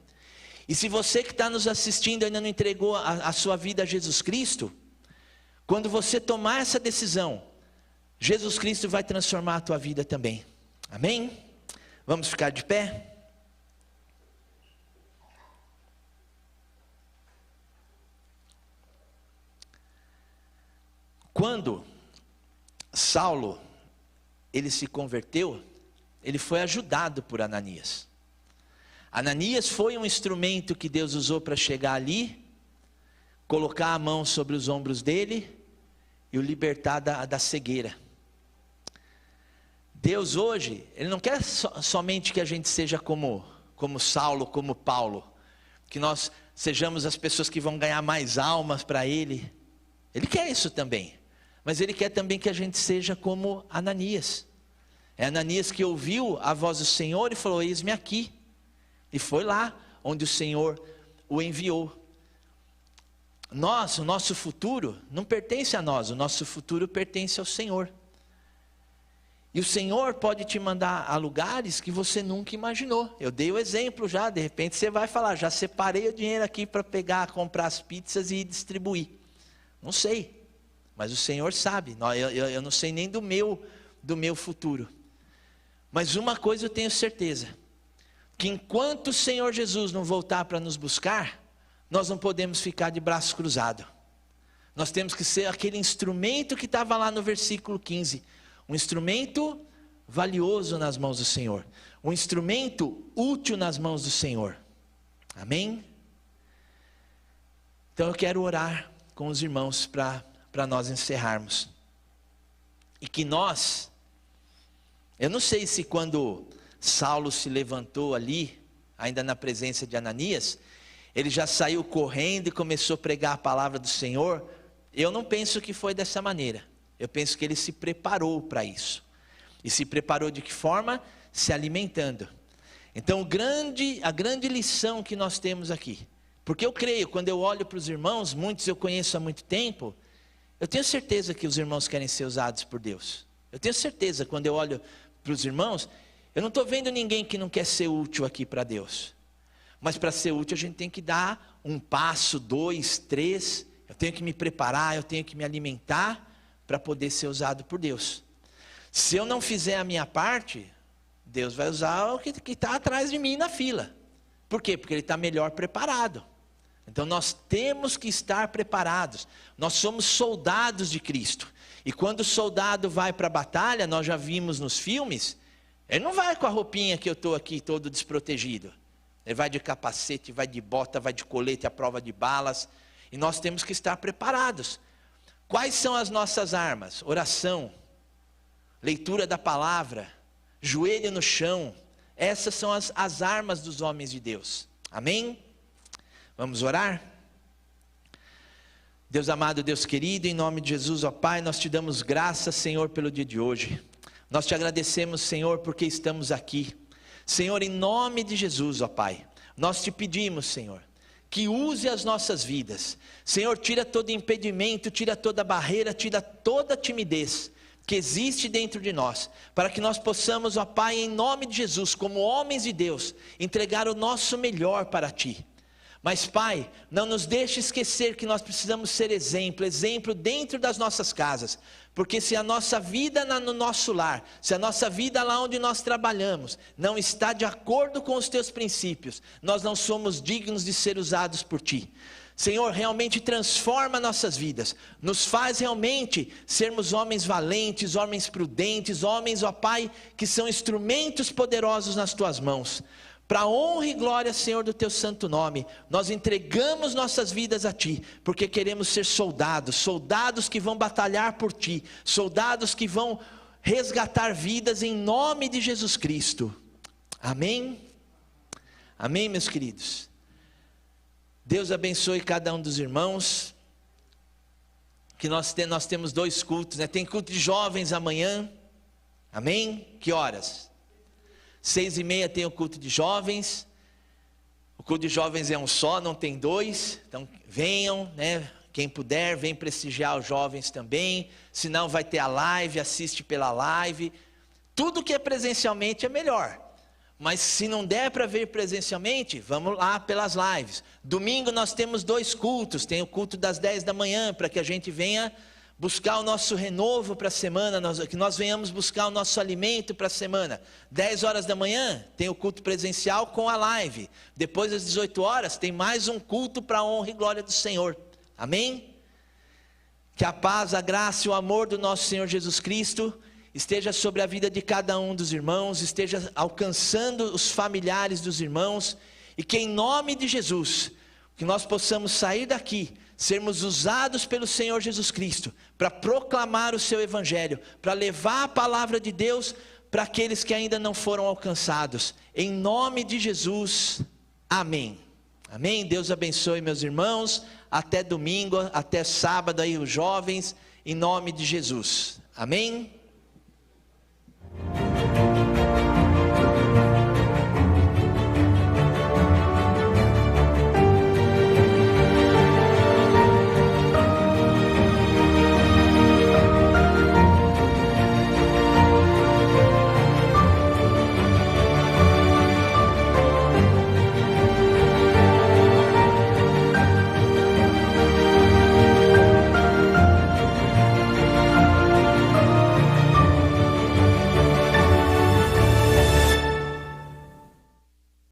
E se você que está nos assistindo ainda não entregou a sua vida a Jesus Cristo, quando você tomar essa decisão, Jesus Cristo vai transformar a tua vida também. Amém? Vamos ficar de pé? Quando Saulo, ele se converteu, ele foi ajudado por Ananias. Ananias foi um instrumento que Deus usou para chegar ali, colocar a mão sobre os ombros dele e o libertar da cegueira. Deus hoje, Ele não quer somente que a gente seja como Saulo, como Paulo, que nós sejamos as pessoas que vão ganhar mais almas para Ele. Ele quer isso também, mas Ele quer também que a gente seja como Ananias. É Ananias que ouviu a voz do Senhor e falou: eis-me aqui. E foi lá onde o Senhor o enviou. O nosso futuro não pertence a nós, o nosso futuro pertence ao Senhor. E o Senhor pode te mandar a lugares que você nunca imaginou. Eu dei o exemplo já, de repente você vai falar: já separei o dinheiro aqui para pegar, comprar as pizzas e distribuir. Não sei, mas o Senhor sabe. Eu não sei nem do meu futuro. Mas uma coisa eu tenho certeza, que enquanto o Senhor Jesus não voltar para nos buscar, nós não podemos ficar de braços cruzados. Nós temos que ser aquele instrumento que estava lá no versículo 15. Um instrumento valioso nas mãos do Senhor. Um instrumento útil nas mãos do Senhor. Amém? Então eu quero orar com os irmãos para nós encerrarmos. E que nós Eu não sei se quando Saulo se levantou ali, ainda na presença de Ananias, ele já saiu correndo e começou a pregar a palavra do Senhor. Eu não penso que foi dessa maneira. Eu penso que ele se preparou para isso. E se preparou de que forma? Se alimentando. Então a grande lição que nós temos aqui, porque eu creio, quando eu olho para os irmãos, muitos eu conheço há muito tempo, eu tenho certeza que os irmãos querem ser usados por Deus. Eu tenho certeza, quando eu olho para os irmãos, eu não estou vendo ninguém que não quer ser útil aqui para Deus. Mas para ser útil a gente tem que dar um passo, 2, 3, eu tenho que me preparar, eu tenho que me alimentar para poder ser usado por Deus. Se eu não fizer a minha parte, Deus vai usar o que está atrás de mim na fila. Por quê? Porque Ele está melhor preparado. Então nós temos que estar preparados. Nós somos soldados de Cristo. E quando o soldado vai para a batalha, nós já vimos nos filmes, ele não vai com a roupinha que eu estou aqui todo desprotegido. Ele vai de capacete, vai de bota, vai de colete à prova de balas. E nós temos que estar preparados. Quais são as nossas armas? Oração, leitura da palavra, joelho no chão. Essas são as armas dos homens de Deus. Amém? Vamos orar? Deus amado, Deus querido, em nome de Jesus, ó Pai, nós te damos graças, Senhor, pelo dia de hoje. Nós te agradecemos, Senhor, porque estamos aqui. Senhor, em nome de Jesus, ó Pai, nós te pedimos, Senhor, que use as nossas vidas. Senhor, tira todo impedimento, tira toda barreira, tira toda timidez que existe dentro de nós, para que nós possamos, ó Pai, em nome de Jesus, como homens de Deus, entregar o nosso melhor para Ti. Mas Pai, não nos deixe esquecer que nós precisamos ser exemplo dentro das nossas casas, porque se a nossa vida no nosso lar, se a nossa vida lá onde nós trabalhamos, não está de acordo com os Teus princípios, nós não somos dignos de ser usados por Ti. Senhor, realmente transforma nossas vidas, nos faz realmente sermos homens valentes, homens prudentes, homens, ó Pai, que são instrumentos poderosos nas Tuas mãos. Para a honra e glória, Senhor, do Teu santo nome, nós entregamos nossas vidas a Ti, porque queremos ser soldados que vão batalhar por Ti, soldados que vão resgatar vidas em nome de Jesus Cristo. Amém? Amém, meus queridos? Deus abençoe cada um dos irmãos, que nós temos 2 cultos, né? Tem culto de jovens amanhã, amém? Que horas? 6h30 tem o culto de jovens. O culto de jovens é um só, não tem 2. Então venham, né? Quem puder, vem prestigiar os jovens também. Se não, vai ter a live, assiste pela live. Tudo que é presencialmente é melhor. Mas se não der para ver presencialmente, vamos lá pelas lives. Domingo nós temos 2 cultos. Tem o culto das 10 da manhã, para que a gente venha buscar o nosso renovo para a semana, que nós venhamos buscar o nosso alimento para a semana. 10 horas da manhã tem o culto presencial com a live. Depois das 18 horas tem mais um culto para a honra e glória do Senhor. Amém? Que a paz, a graça e o amor do nosso Senhor Jesus Cristo esteja sobre a vida de cada um dos irmãos, esteja alcançando os familiares dos irmãos, e que em nome de Jesus, que nós possamos sair daqui, sermos usados pelo Senhor Jesus Cristo, para proclamar o seu Evangelho, para levar a palavra de Deus para aqueles que ainda não foram alcançados, em nome de Jesus, amém. Amém, Deus abençoe meus irmãos, até domingo, até sábado aí os jovens, em nome de Jesus, amém.